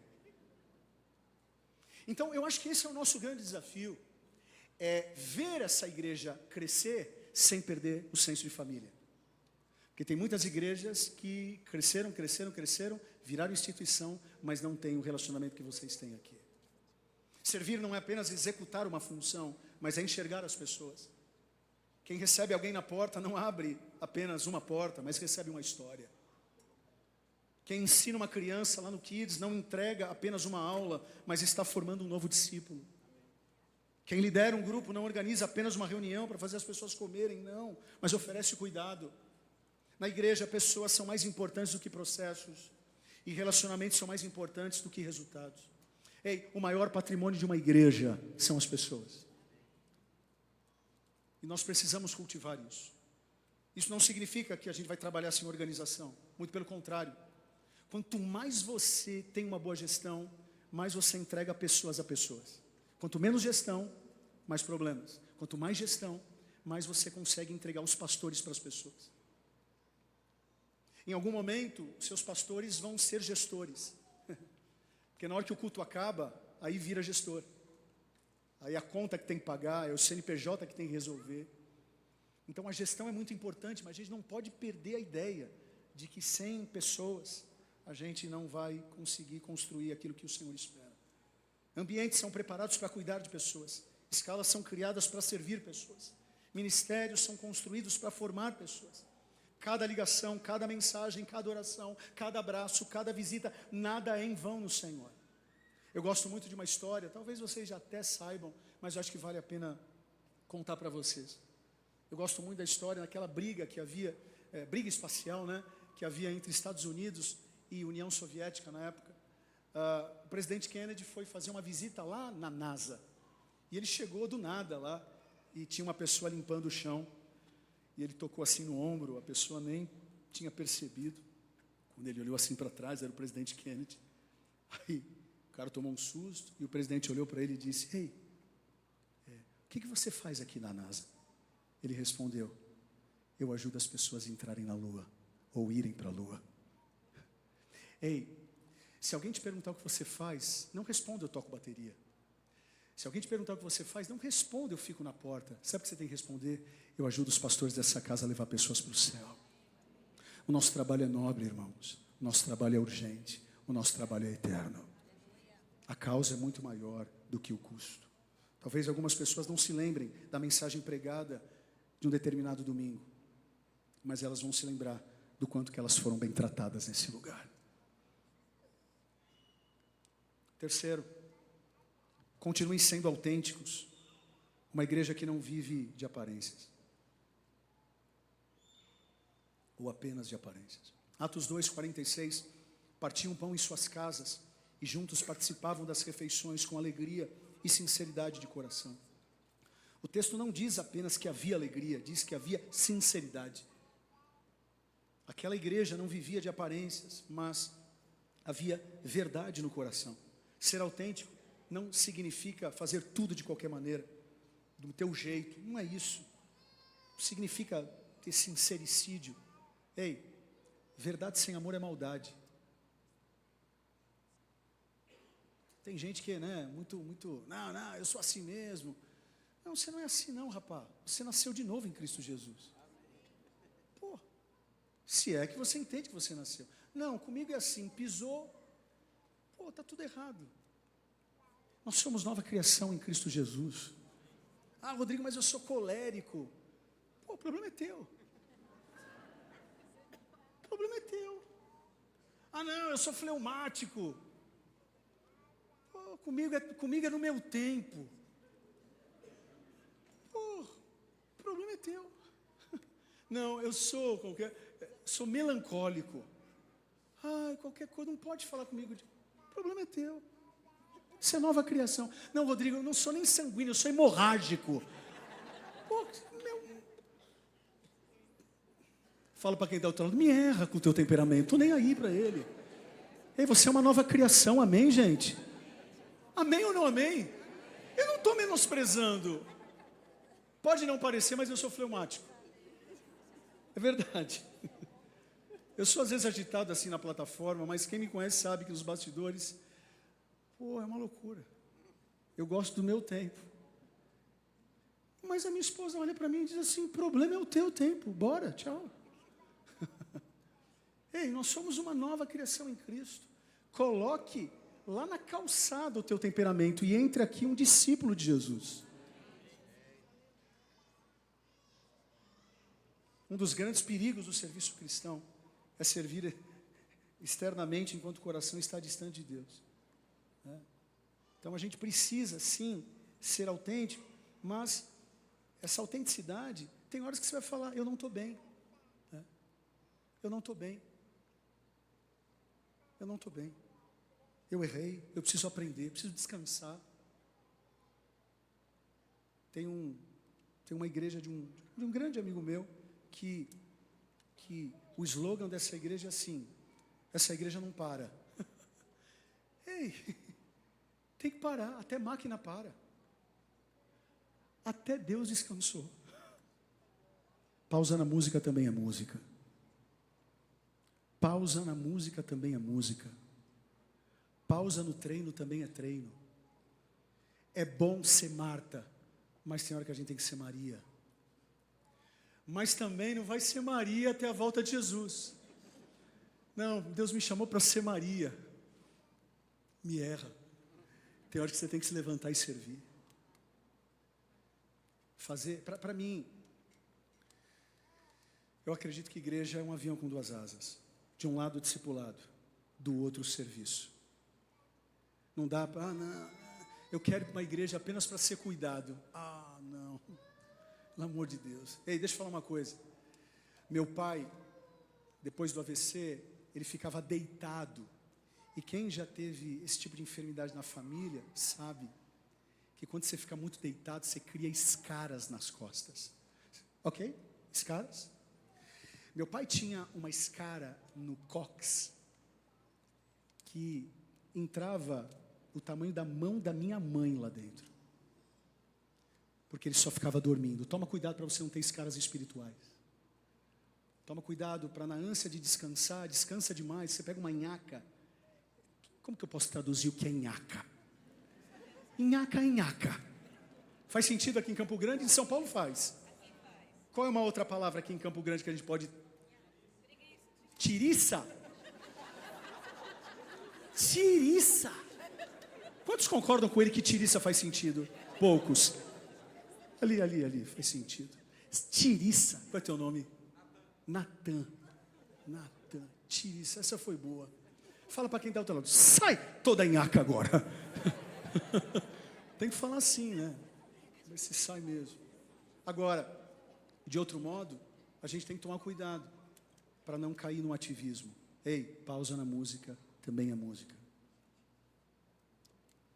Então, eu acho que esse é o nosso grande desafio, é ver essa igreja crescer sem perder o senso de família. Porque tem muitas igrejas que cresceram, viraram instituição, mas não têm o relacionamento que vocês têm aqui. Servir não é apenas executar uma função, mas é enxergar as pessoas. Quem recebe alguém na porta não abre apenas uma porta, mas recebe uma história. Quem ensina uma criança lá no Kids não entrega apenas uma aula, mas está formando um novo discípulo. Quem lidera um grupo não organiza apenas uma reunião para fazer as pessoas comerem, não, mas oferece cuidado. Na igreja, pessoas são mais importantes do que processos, e relacionamentos são mais importantes do que resultados. Ei, o maior patrimônio de uma igreja são as pessoas. E nós precisamos cultivar isso. Isso não significa que a gente vai trabalhar sem organização, muito pelo contrário. Quanto mais você tem uma boa gestão, mais você entrega pessoas a pessoas. Quanto menos gestão, mais problemas. Quanto mais gestão, mais você consegue entregar os pastores para as pessoas. Em algum momento, seus pastores vão ser gestores. Porque na hora que o culto acaba, aí vira gestor. Aí a conta que tem que pagar, é o CNPJ que tem que resolver. Então a gestão é muito importante, mas a gente não pode perder a ideia de que sem pessoas a gente não vai conseguir construir aquilo que o Senhor espera. Ambientes são preparados para cuidar de pessoas. Escalas são criadas para servir pessoas. Ministérios são construídos para formar pessoas. Cada ligação, cada mensagem, cada oração, cada abraço, cada visita, nada é em vão no Senhor. Eu gosto muito de uma história, talvez vocês já até saibam, mas eu acho que vale a pena contar para vocês. Eu gosto muito da história, naquela briga que havia, briga espacial, né, que havia entre Estados Unidos e União Soviética na época. O presidente Kennedy foi fazer uma visita lá na NASA. E ele chegou do nada lá, e tinha uma pessoa limpando o chão. E ele tocou assim no ombro, a pessoa nem tinha percebido. Quando ele olhou assim para trás, era o presidente Kennedy. Aí o cara tomou um susto, e o presidente olhou para ele e disse, ei, o que você faz aqui na NASA? Ele respondeu, eu ajudo as pessoas a entrarem na Lua. ou irem para a lua. Ei, se alguém te perguntar o que você faz, não responda, eu toco bateria. Se alguém te perguntar o que você faz, não responda, eu fico na porta. Sabe o que você tem que responder? Eu ajudo os pastores dessa casa a levar pessoas para o céu. O nosso trabalho é nobre, irmãos. O nosso trabalho é urgente. O nosso trabalho é eterno. A causa é muito maior do que o custo. Talvez algumas pessoas não se lembrem da mensagem pregada de um determinado domingo, mas elas vão se lembrar do quanto que elas foram bem tratadas nesse lugar. Terceiro, continuem sendo autênticos. Uma igreja que não vive de aparências, ou apenas de aparências. Atos 2:46, partiam pão em suas casas e juntos participavam das refeições com alegria e sinceridade de coração. O texto não diz apenas que havia alegria, diz que havia sinceridade. Aquela igreja não vivia de aparências, mas havia verdade no coração. Ser autêntico não significa fazer tudo de qualquer maneira, do teu jeito, não é isso. Não significa ter sincericídio. Ei, verdade sem amor é maldade. Tem gente que, não, eu sou assim mesmo. Não, você não é assim não, rapaz. Você nasceu de novo em Cristo Jesus. Pô, se é que você entende que você nasceu. Não, comigo é assim, pisou, pô, está tudo errado. Nós somos nova criação em Cristo Jesus. Ah, Rodrigo, mas eu sou colérico. Pô, o problema é teu. O problema é teu. Ah, não, eu sou fleumático. Pô, comigo é no meu tempo. Pô, o problema é teu. Não, eu sou melancólico. Ai, qualquer coisa, não pode falar comigo. O problema é teu. Isso é nova criação. Não, Rodrigo, eu não sou nem sanguíneo, eu sou hemorrágico. Pô, fala para quem está ao teu lado, me erra com o teu temperamento, estou nem aí para ele. Ei, você é uma nova criação, amém, gente? Amém ou não amém? Eu não estou menosprezando. Pode não parecer, mas eu sou fleumático. É verdade. Eu sou às vezes agitado assim na plataforma, mas quem me conhece sabe que nos bastidores, pô, é uma loucura. Eu gosto do meu tempo. Mas a minha esposa olha para mim e diz assim, o problema é o teu tempo, bora, tchau. Ei, nós somos uma nova criação em Cristo. Coloque lá na calçada o teu temperamento e entre aqui um discípulo de Jesus. Um dos grandes perigos do serviço cristão é servir externamente enquanto o coração está distante de Deus. Então a gente precisa sim ser autêntico, mas essa autenticidade, tem horas que você vai falar, eu não estou bem. Eu não estou bem. Eu não estou bem. Eu errei, eu preciso aprender, preciso descansar. Tem uma igreja de um grande amigo meu, que o slogan dessa igreja é assim, essa igreja não para. Ei, tem que parar, até máquina para. Até Deus descansou. Pausa na música também é música. Pausa na música também é música. Pausa no treino também é treino. É bom ser Marta, mas tem hora que a gente tem que ser Maria. Mas também não vai ser Maria até a volta de Jesus. Não, Deus me chamou para ser Maria. Me erra. Tem hora que você tem que se levantar e servir. Para mim, eu acredito que igreja é um avião com duas asas. De um lado o discipulado, do outro o serviço. Não dá para, não, eu quero ir para uma igreja apenas para ser cuidado. Ah, não. Pelo amor de Deus. Ei, deixa eu falar uma coisa. Meu pai, depois do AVC, ele ficava deitado. E quem já teve esse tipo de enfermidade na família, sabe que quando você fica muito deitado, você cria escaras nas costas. Ok? Escaras? Meu pai tinha uma escara no cóccix que entrava o tamanho da mão da minha mãe lá dentro. Porque ele só ficava dormindo. Toma cuidado para você não ter escaras espirituais. Toma cuidado para na ânsia de descansar, descansa demais, você pega uma nhaca. Como que eu posso traduzir o que é nhaca? Nhaca é nhaca. Faz sentido aqui em Campo Grande? Em São Paulo faz. Qual é uma outra palavra aqui em Campo Grande que a gente pode... Tiriça. Tiriça. Quantos concordam com ele que tiriça faz sentido? Poucos. Ali, faz sentido. Tiriça. Qual é teu nome? Natan. Tiriça, essa foi boa. Fala para quem está ao teu lado, sai toda nhaca agora. Tem que falar assim, né? Ver se sai mesmo. Agora, de outro modo, a gente tem que tomar cuidado para não cair no ativismo. Ei, pausa na música, também é música.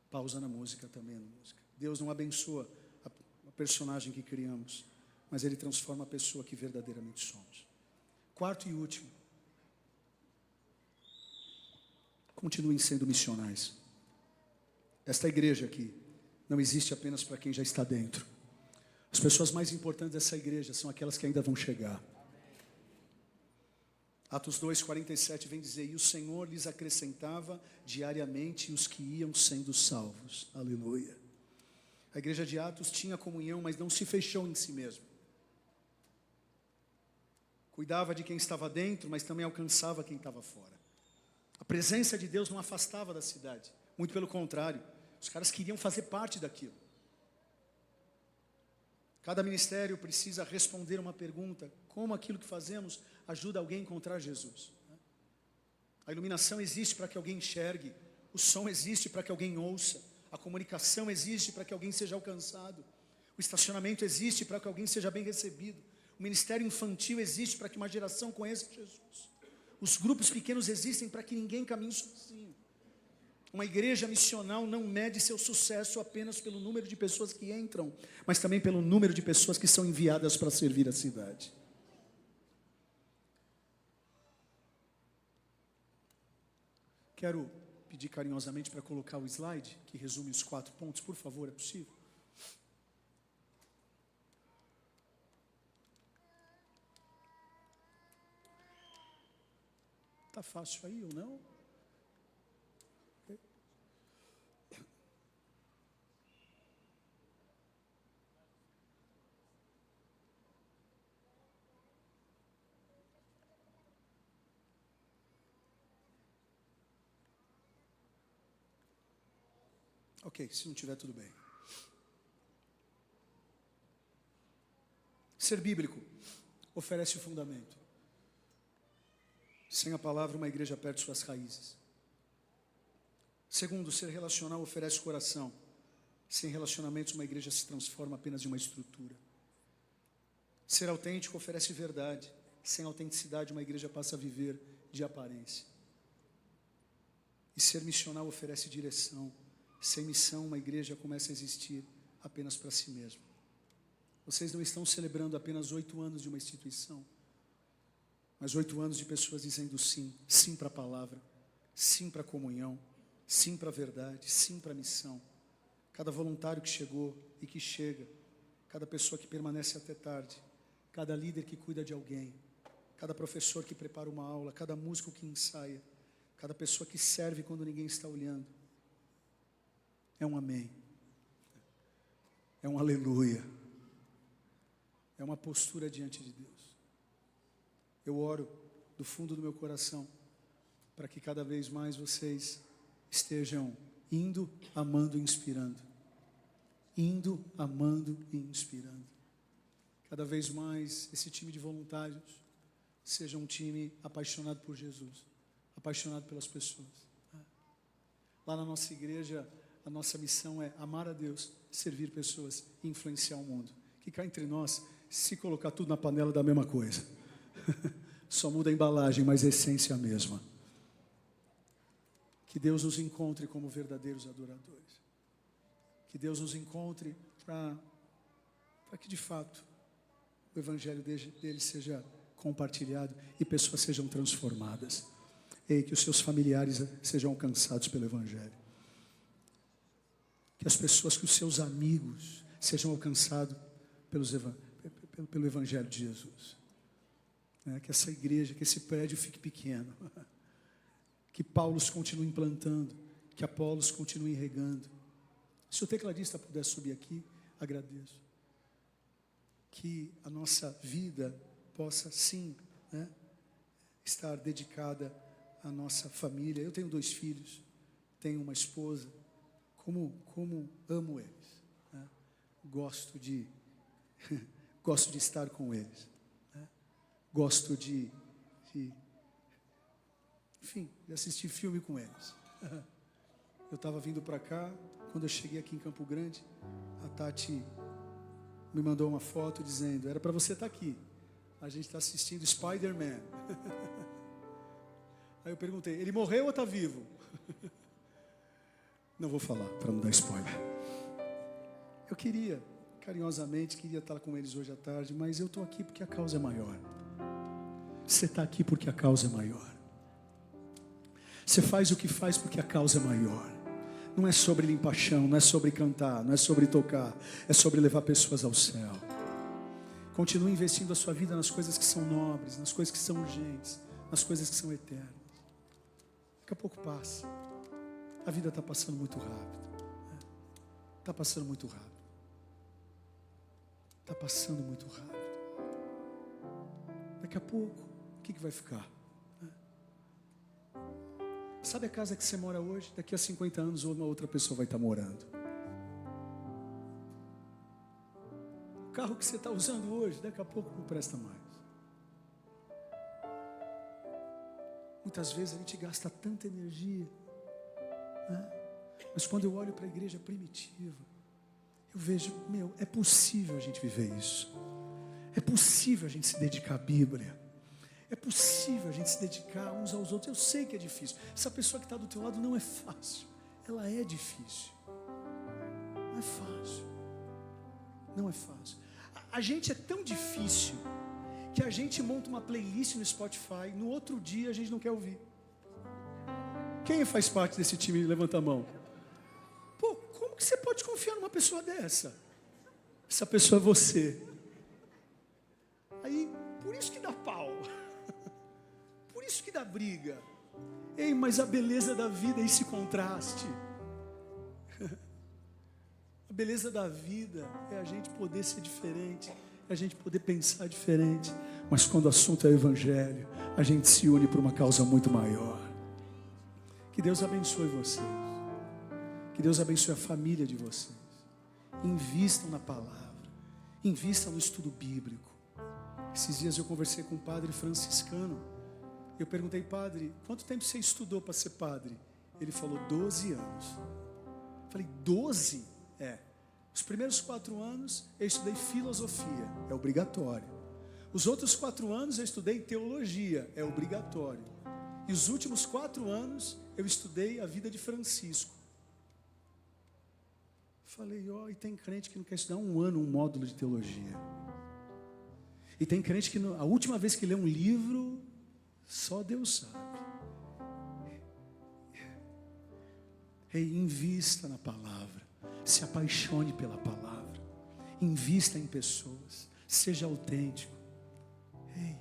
Pausa na música, também é música. Deus não abençoa a personagem que criamos, mas Ele transforma a pessoa que verdadeiramente somos. Quarto e último. Continuem sendo missionais. Esta igreja aqui não existe apenas para quem já está dentro. As pessoas mais importantes dessa igreja são aquelas que ainda vão chegar. Atos 2:47 vem dizer: e o Senhor lhes acrescentava diariamente os que iam sendo salvos. Aleluia. A igreja de Atos tinha comunhão, mas não se fechou em si mesma. Cuidava de quem estava dentro, mas também alcançava quem estava fora. A presença de Deus não afastava da cidade. Muito pelo contrário, os caras queriam fazer parte daquilo. Cada ministério precisa responder uma pergunta: como aquilo que fazemos ajuda alguém a encontrar Jesus? A iluminação existe para que alguém enxergue, o som existe para que alguém ouça, a comunicação existe para que alguém seja alcançado, o estacionamento existe para que alguém seja bem recebido, o ministério infantil existe para que uma geração conheça Jesus, os grupos pequenos existem para que ninguém caminhe sozinho. Uma igreja missional não mede seu sucesso apenas pelo número de pessoas que entram, mas também pelo número de pessoas que são enviadas para servir a cidade. Quero pedir carinhosamente para colocar o slide, que resume os 4 pontos, por favor, é possível? Está fácil aí ou não? Ok, se não tiver, tudo bem. Ser bíblico oferece o fundamento. Sem a palavra, uma igreja perde suas raízes. Segundo, ser relacional oferece o coração. Sem relacionamentos, uma igreja se transforma apenas em uma estrutura. Ser autêntico oferece verdade. Sem autenticidade, uma igreja passa a viver de aparência. E ser missional oferece direção. Sem missão, uma igreja começa a existir apenas para si mesma. Vocês não estão celebrando apenas 8 anos de uma instituição, mas 8 anos de pessoas dizendo sim. Sim para a palavra, sim para a comunhão, sim para a verdade, sim para a missão. Cada voluntário que chegou e que chega, cada pessoa que permanece até tarde, cada líder que cuida de alguém, cada professor que prepara uma aula, cada músico que ensaia, cada pessoa que serve quando ninguém está olhando. É um amém. É um aleluia. É uma postura diante de Deus. Eu oro do fundo do meu coração para que cada vez mais vocês estejam indo, amando e inspirando. Indo, amando e inspirando. Cada vez mais esse time de voluntários seja um time apaixonado por Jesus, apaixonado pelas pessoas. Lá na nossa igreja, a nossa missão é amar a Deus, servir pessoas e influenciar o mundo. Que cá entre nós, se colocar tudo na panela dá a mesma coisa. Só muda a embalagem, mas a essência é a mesma. Que Deus nos encontre como verdadeiros adoradores. Que Deus nos encontre para que de fato o evangelho dele seja compartilhado e pessoas sejam transformadas. E que os seus familiares sejam alcançados pelo evangelho. Que as pessoas, que os seus amigos sejam alcançados pelo evangelho de Jesus. né? Que essa igreja, que esse prédio fique pequeno. Que Paulos continue implantando, que Apolos continue regando. Se o tecladista puder subir aqui, agradeço. Que a nossa vida possa, sim, né, estar dedicada à nossa família. Eu tenho 2 filhos, tenho uma esposa. Como amo eles, né? Gosto de estar com eles, né? Gosto enfim, de assistir filme com eles. Eu estava vindo para cá, quando eu cheguei aqui em Campo Grande, a Tati me mandou uma foto dizendo: era para você estar aqui, a gente está assistindo Spider-Man. Aí eu perguntei: ele morreu ou está vivo? Não vou falar, para não dar spoiler. Eu carinhosamente, queria estar com eles hoje à tarde, mas eu estou aqui porque a causa é maior. Você está aqui porque a causa é maior. Você faz o que faz porque a causa é maior. Não é sobre limpar chão, não é sobre cantar, não é sobre tocar, é sobre levar pessoas ao céu. Continue investindo a sua vida nas coisas que são nobres, nas coisas que são urgentes, nas coisas que são eternas. Daqui a pouco passa. A vida está passando muito rápido. Está passando muito rápido. Está passando muito rápido. Daqui a pouco, o que vai ficar? Sabe a casa que você mora hoje? Daqui a 50 anos, uma outra pessoa vai estar morando. O carro que você está usando hoje, daqui a pouco não presta mais. Muitas vezes a gente gasta tanta energia, né? Mas quando eu olho para a igreja primitiva, eu vejo, é possível a gente viver isso. É possível a gente se dedicar à Bíblia. É possível a gente se dedicar uns aos outros. Eu sei que é difícil. Essa pessoa que está do teu lado não é fácil. Ela é difícil. Não é fácil. Não é fácil. A gente é tão difícil que a gente monta uma playlist no Spotify. No outro dia a gente não quer ouvir. Quem faz parte desse time? Levanta a mão. Pô, como que você pode confiar numa pessoa dessa? Essa pessoa é você. Aí, por isso que dá pau. Por isso que dá briga. Ei, mas a beleza da vida é esse contraste. A beleza da vida é a gente poder ser diferente, é a gente poder pensar diferente. Mas quando o assunto é o Evangelho, a gente se une por uma causa muito maior. Que Deus abençoe vocês. Que Deus abençoe a família de vocês. Invistam na palavra. Invistam no estudo bíblico. Esses dias eu conversei com um padre franciscano. Eu perguntei: padre, quanto tempo você estudou para ser padre? Ele falou: 12 anos. Eu falei: 12? Os primeiros 4 anos eu estudei filosofia, é obrigatório. Os outros 4 anos eu estudei teologia, é obrigatório. E os últimos 4 anos eu estudei a vida de Francisco. Falei: e tem crente que não quer estudar um ano, um módulo de teologia. E tem crente que a última vez que lê um livro, só Deus sabe. Ei, invista na palavra. Se apaixone pela palavra. Invista em pessoas. Seja autêntico. Ei,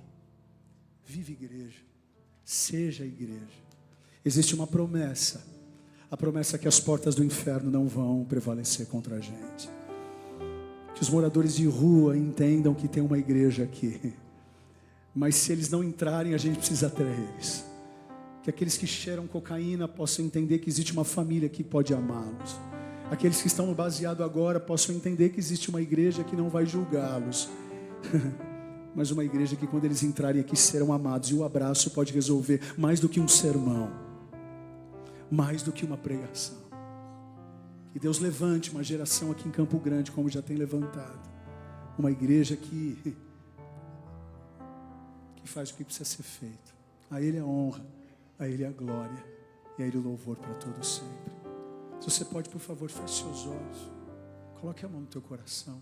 vive igreja. Seja igreja. Existe uma promessa. A promessa é que as portas do inferno não vão prevalecer contra a gente. Que os moradores de rua entendam que tem uma igreja aqui. Mas se eles não entrarem, a gente precisa ter eles. Que aqueles que cheiram cocaína possam entender que existe uma família que pode amá-los. Aqueles que estão no baseado agora possam entender que existe uma igreja que não vai julgá-los. Mas uma igreja que quando eles entrarem aqui serão amados. E o abraço pode resolver mais do que um sermão. Mais do que uma pregação. Que Deus levante uma geração aqui em Campo Grande, como já tem levantado. Uma igreja que faz o que precisa ser feito. A Ele a honra, a Ele a glória e a Ele o louvor para todos sempre. Se você pode, por favor, feche seus olhos. Coloque a mão no teu coração.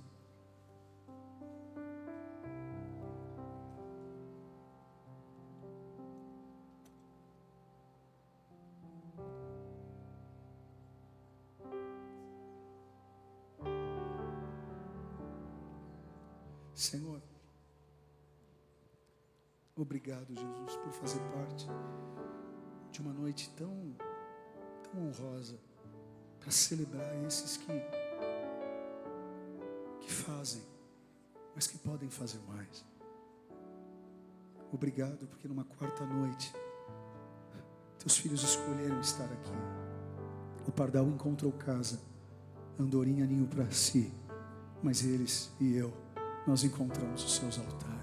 Senhor, Obrigado, Jesus, por fazer parte de uma noite tão honrosa para celebrar esses que fazem, mas que podem fazer mais. Obrigado, porque numa quarta noite teus filhos escolheram estar aqui. O pardal encontrou casa, a andorinha ninho para si, mas eles e eu, nós encontramos os seus altares.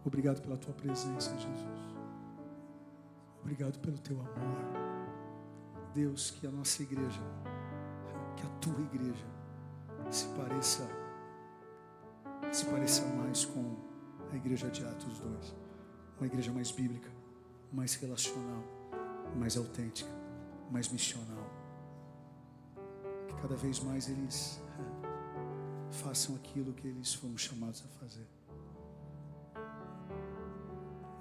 Obrigado pela tua presença, Jesus. Obrigado pelo teu amor. Deus, que a nossa igreja, que a tua igreja se pareça mais com a igreja de Atos 2. Uma igreja mais bíblica, mais relacional, mais autêntica, mais missional. Que cada vez mais eles façam aquilo que eles foram chamados a fazer.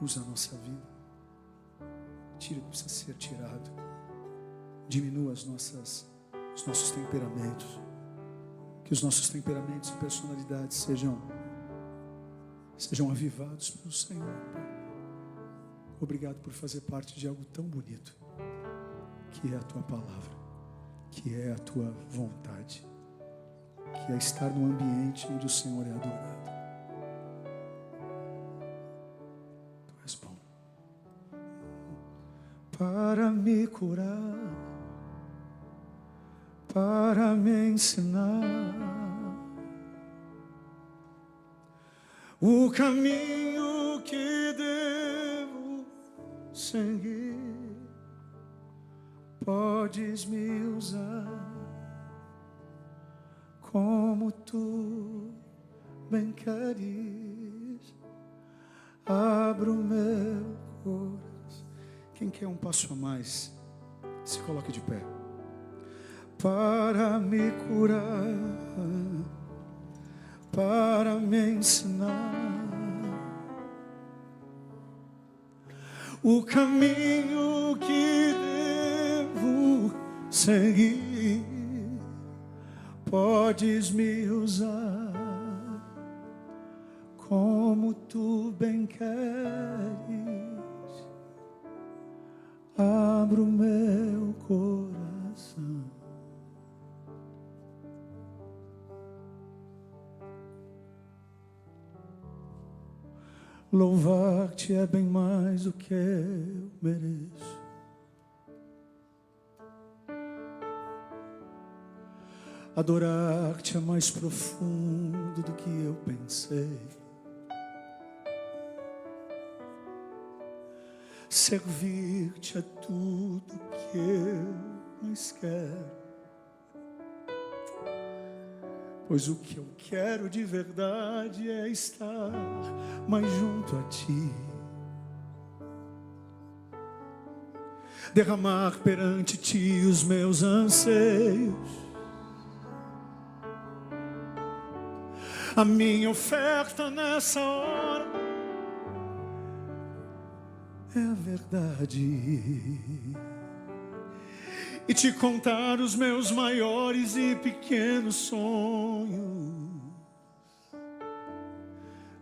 Usa a nossa vida. Tira o que precisa ser tirado. Diminua os nossos temperamentos. Que os nossos temperamentos e personalidades sejam avivados pelo Senhor, Pai. Obrigado por fazer parte de algo tão bonito, que é a tua palavra, que é a tua vontade, que é estar num ambiente onde o Senhor é adorado. Tu és bom para me curar, para me ensinar o caminho que devo seguir. Podes me usar como tu bem queres. Abro meu coração. Quem quer um passo a mais, se coloque de pé. Para me curar, para me ensinar o caminho que devo seguir. Podes me usar como tu bem queres. Abro meu coração. Louvar-te é bem mais do que eu mereço. Adorar-te é mais profundo do que eu pensei. Servir-te é tudo que eu mais quero. Pois o que eu quero de verdade é estar mais junto a ti. Derramar perante ti os meus anseios. A minha oferta nessa hora é a verdade. E te contar os meus maiores e pequenos sonhos.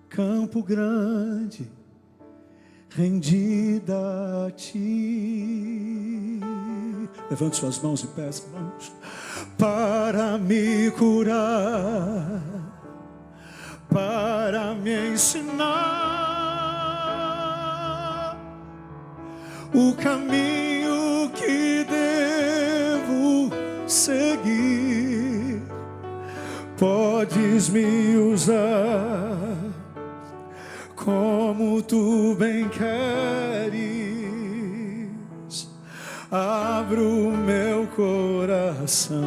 Campo Grande, rendida a ti. Levante suas mãos e peça, vamos. Para me curar, para me ensinar o caminho que devo seguir. Podes me usar como tu bem queres. Abro meu coração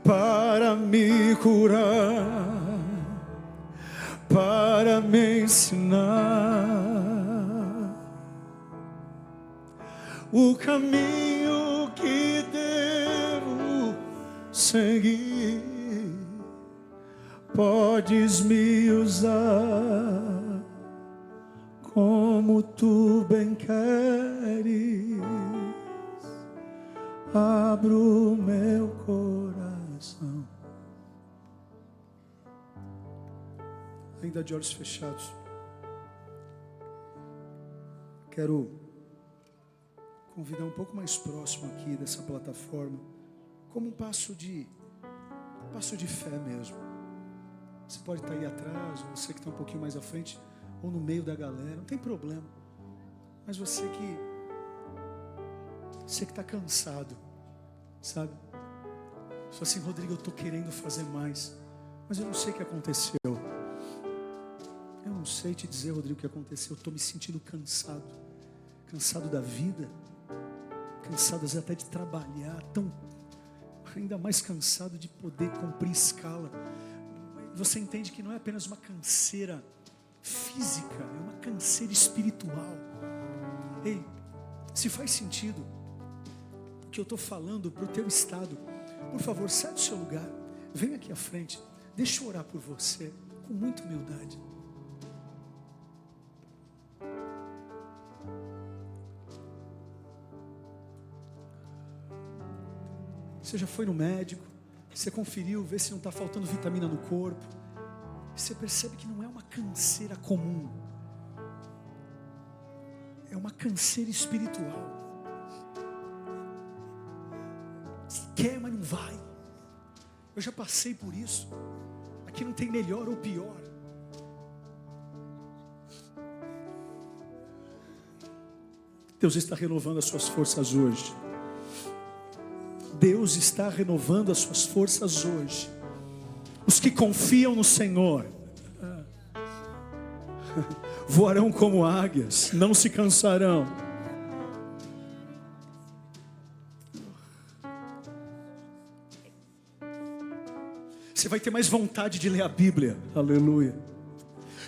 para me curar, para me ensinar o caminho que devo seguir. Podes me usar como tu bem queres. Abro meu coração. ainda de olhos fechados. Quero convidar um pouco mais próximo aqui dessa plataforma, como um passo de fé mesmo. Você pode estar aí atrás, ou você que está um pouquinho mais à frente, ou no meio da galera, não tem problema. Mas você que está cansado, sabe? Você fala assim: Rodrigo, eu estou querendo fazer mais, mas eu não sei o que aconteceu. Eu não sei te dizer, Rodrigo, o que aconteceu. Eu estou me sentindo cansado da vida, cansado até de trabalhar, ainda mais cansado de poder cumprir escala. Você entende que não é apenas uma canseira física, é uma canseira espiritual. Ei, se faz sentido o que eu estou falando para o teu estado, por favor, sai do seu lugar, vem aqui à frente, deixa eu orar por você, com muita humildade. Você já foi no médico, você conferiu, vê se não está faltando vitamina no corpo. Você percebe que não é uma canseira comum, é uma canseira espiritual. Você quer, mas não vai. Eu já passei por isso. Aqui não tem melhor ou pior. Deus está renovando as suas forças hoje. Deus está renovando as suas forças hoje. Os que confiam no Senhor voarão como águias, não se cansarão. Você vai ter mais vontade de ler a Bíblia, aleluia.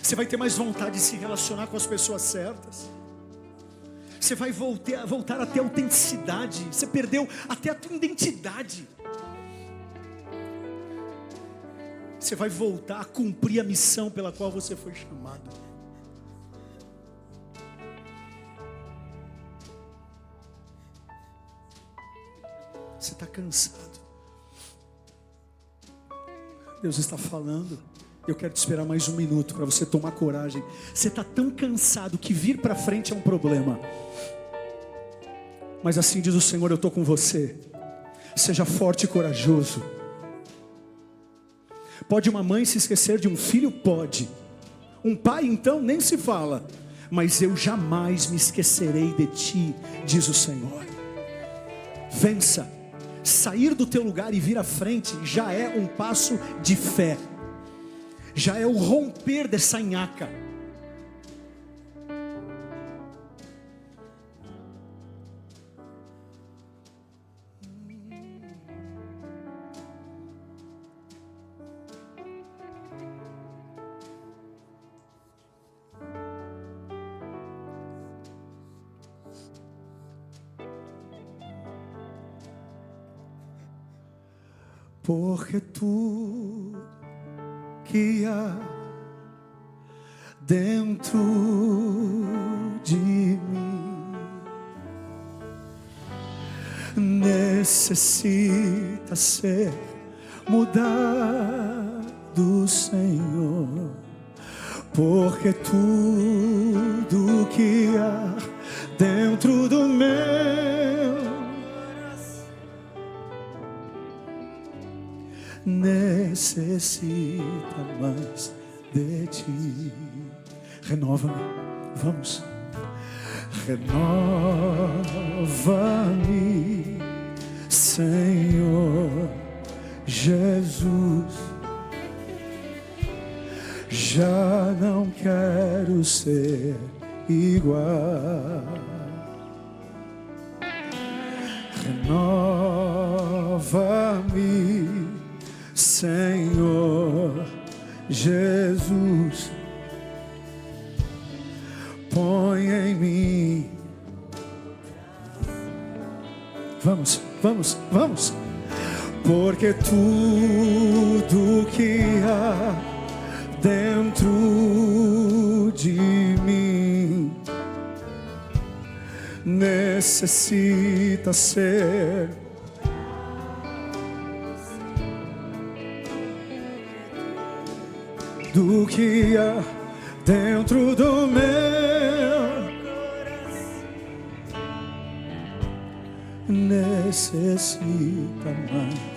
Você vai ter mais vontade de se relacionar com as pessoas certas. Você vai voltar a ter autenticidade. Você perdeu até a tua identidade. Você vai voltar a cumprir a missão pela qual você foi chamado. Você está cansado. Deus está falando. Eu quero te esperar mais um minuto para você tomar coragem. Você está tão cansado que vir para frente é um problema. Mas assim diz o Senhor: eu estou com você. Seja forte e corajoso. Pode uma mãe se esquecer de um filho? Pode. Um pai então nem se fala. Mas eu jamais me esquecerei de ti, diz o Senhor. Vença. Sair do teu lugar e vir à frente já é um passo de fé. Já é o romper dessa nhaca. Porque tu que há dentro de mim necessita ser mudado, Senhor. Porque tudo que há dentro do meu necessita mais de ti. Renova-me, vamos. Renova-me, Senhor Jesus. Já não quero ser igual. Renova-me, Senhor Jesus. Põe em mim. Vamos, vamos, vamos. Porque tudo que há dentro de mim necessita ser do que há dentro do meu necessita mais.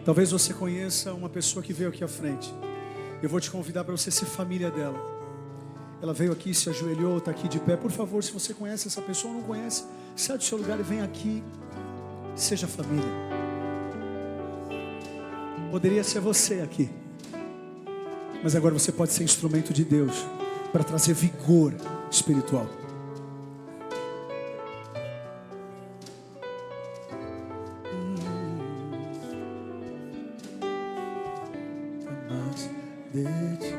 Talvez você conheça uma pessoa que veio aqui à frente. Eu vou te convidar para você ser família dela. Ela veio aqui, se ajoelhou, está aqui de pé. Por favor, se você conhece essa pessoa ou não conhece, sai do seu lugar e vem aqui. Seja família. Poderia ser você aqui, mas agora você pode ser instrumento de Deus para trazer vigor espiritual. De ti.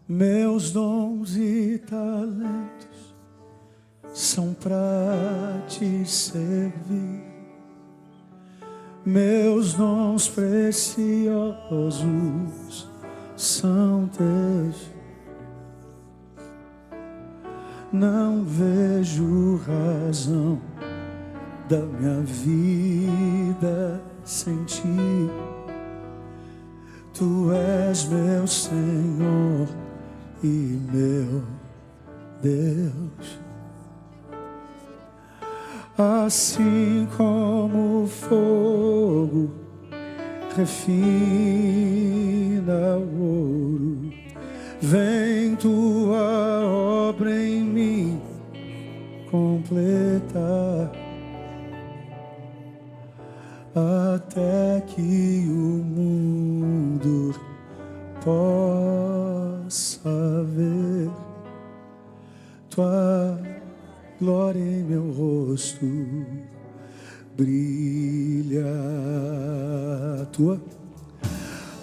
Meus dons e talentos são para te servir. Meus dons preciosos são teus. Não vejo razão da minha vida sem ti. Tu és meu Senhor e meu Deus. Assim como o fogo refina o ouro, vem tua obra em mim completar, até que o mundo possa ver tua glória em meu rosto. Brilha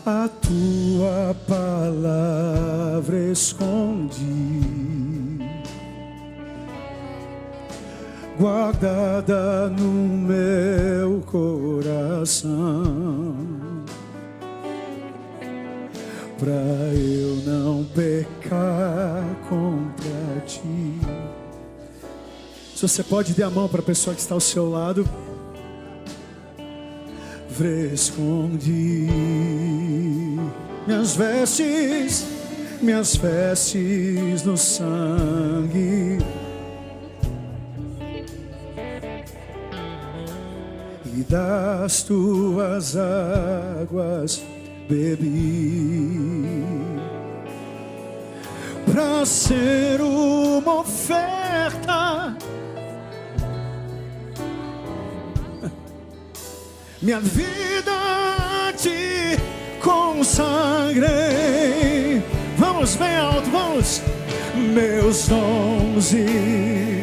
a tua palavra escondi, guardada no meu coração, pra eu não pecar contra ti. Se você pode, dê a mão para a pessoa que está ao seu lado. Escondi minhas vestes no sangue, e das tuas águas bebi, pra ser uma oferta. Minha vida te consagrei. Vamos bem alto, vamos. Meus dons e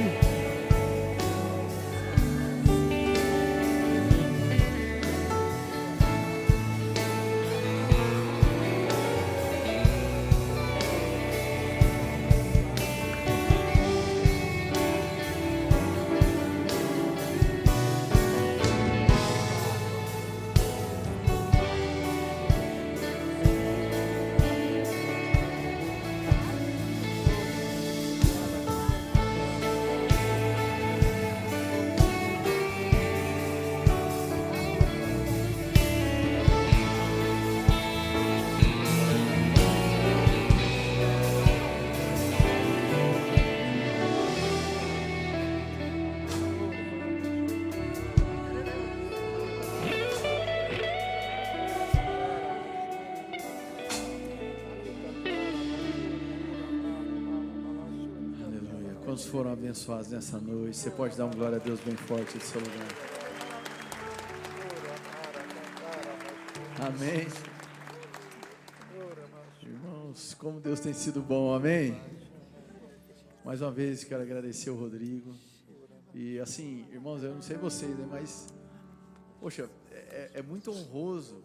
foram abençoados nessa noite. Você pode dar um glória a Deus bem forte no seu lugar. Amém. Irmãos, como Deus tem sido bom, amém? Mais uma vez quero agradecer o Rodrigo. E assim, irmãos, eu não sei vocês, né, mas poxa, é muito honroso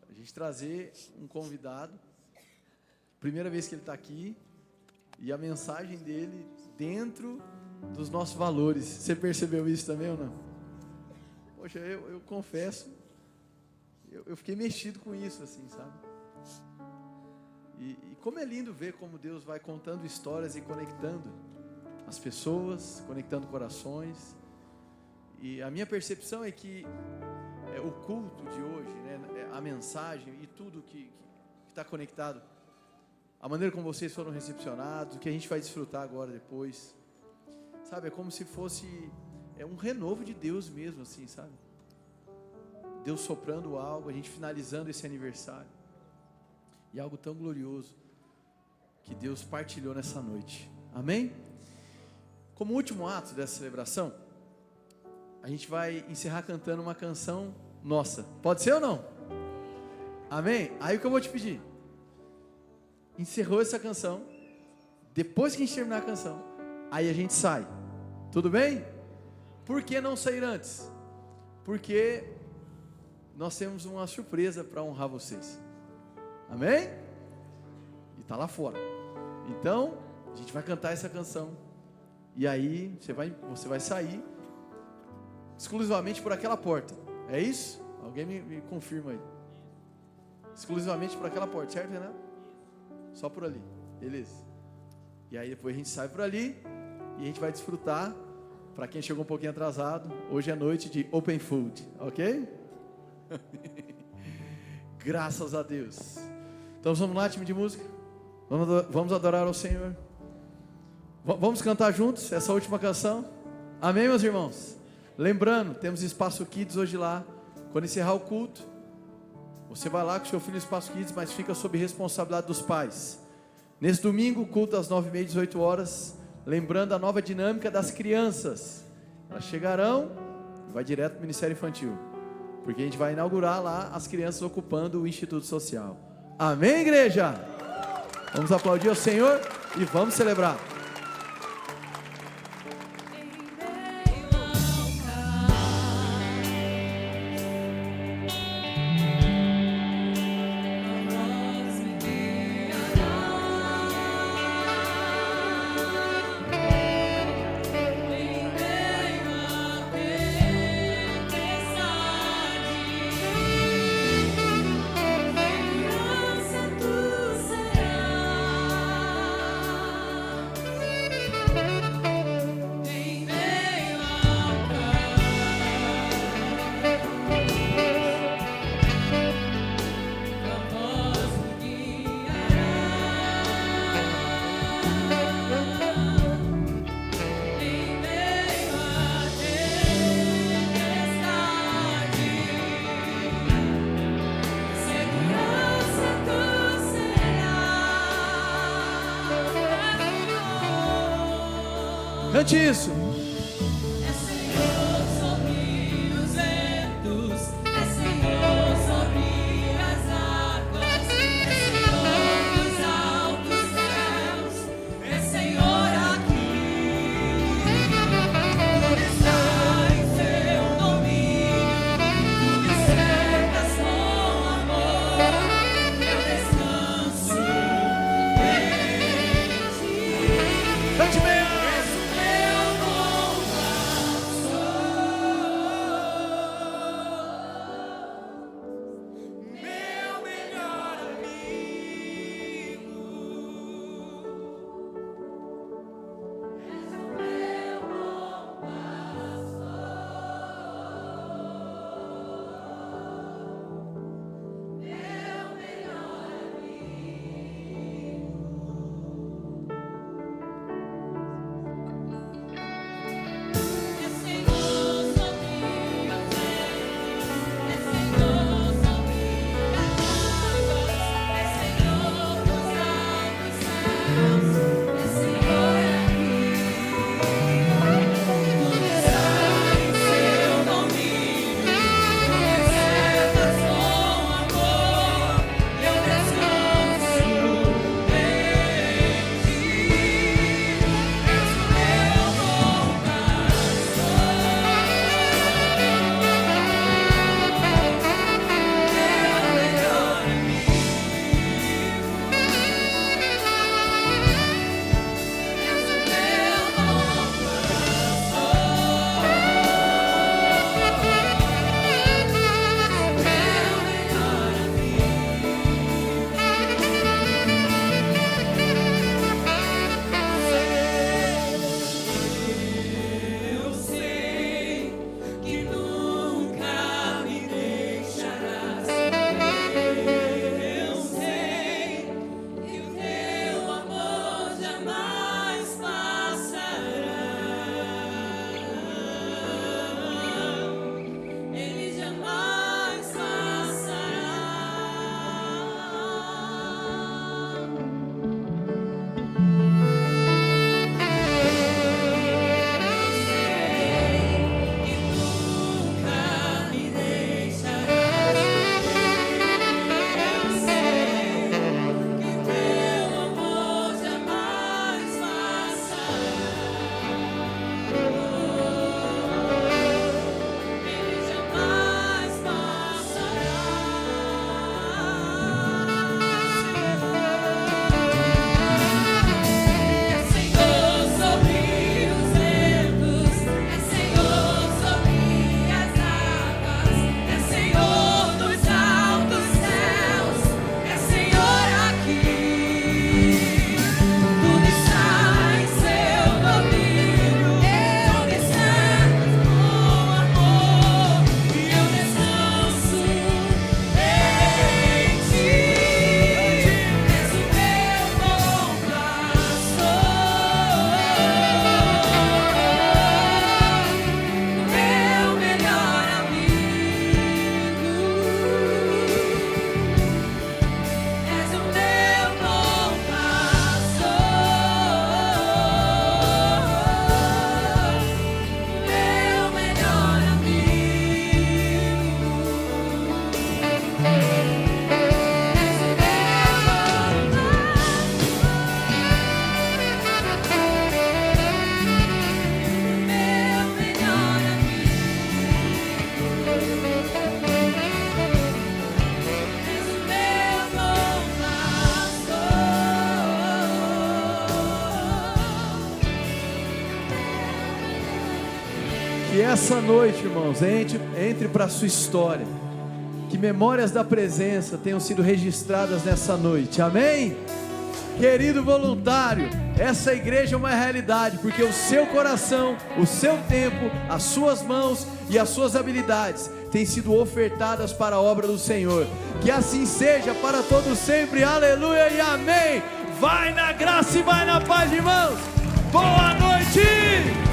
a gente trazer um convidado, primeira vez que ele está aqui, e a mensagem dele dentro dos nossos valores. Você percebeu isso também ou não? Poxa, eu confesso, eu fiquei mexido com isso, assim, sabe? E como é lindo ver como Deus vai contando histórias e conectando as pessoas, conectando corações. E a minha percepção é que o culto de hoje, né, a mensagem e tudo que está conectado, a maneira como vocês foram recepcionados, o que a gente vai desfrutar agora depois, sabe, é como se fosse um renovo de Deus mesmo, assim, sabe? Deus soprando algo, a gente finalizando esse aniversário, e algo tão glorioso que Deus partilhou nessa noite, amém? Como último ato dessa celebração, a gente vai encerrar cantando uma canção nossa, pode ser ou não? Amém? Aí o que eu vou te pedir, encerrou essa canção, depois que a gente terminar a canção, aí a gente sai, tudo bem? Por que não sair antes? Porque nós temos uma surpresa para honrar vocês, amém? E está lá fora. Então a gente vai cantar essa canção, e aí você vai sair exclusivamente por aquela porta, é isso? Alguém me confirma aí. Exclusivamente por aquela porta, certo, Renato? Só por ali, beleza. E aí depois a gente sai por ali e a gente vai desfrutar. Para quem chegou um pouquinho atrasado, hoje é noite de Open Food, ok? Graças a Deus. Então vamos lá, time de música. Vamos adorar ao Senhor. Vamos cantar juntos essa última canção. Amém, meus irmãos? Lembrando, temos Espaço Kids hoje lá. Quando encerrar o culto, você vai lá com seu filho no Espaço Kids, mas fica sob responsabilidade dos pais. Nesse domingo, culto às 9h30, 18 horas. Lembrando a nova dinâmica das crianças. Elas chegarão e vai direto para o Ministério Infantil. Porque a gente vai inaugurar lá as crianças ocupando o Instituto Social. Amém, igreja? Vamos aplaudir ao Senhor e vamos celebrar. Cante isso. É Senhor sobre os ventos, é Senhor sobre as águas, é Senhor nos altos céus, é Senhor aqui. Tudo está em seu domínio, tu me cercas com amor, eu descanso em ti. Cante bem. És o meu essa noite, irmãos, entre para a sua história. Que memórias da presença tenham sido registradas nessa noite. Amém? Querido voluntário, essa igreja é uma realidade, porque o seu coração, o seu tempo, as suas mãos e as suas habilidades têm sido ofertadas para a obra do Senhor. Que assim seja para todos sempre. Aleluia e amém. Vai na graça e vai na paz, irmãos. Boa noite.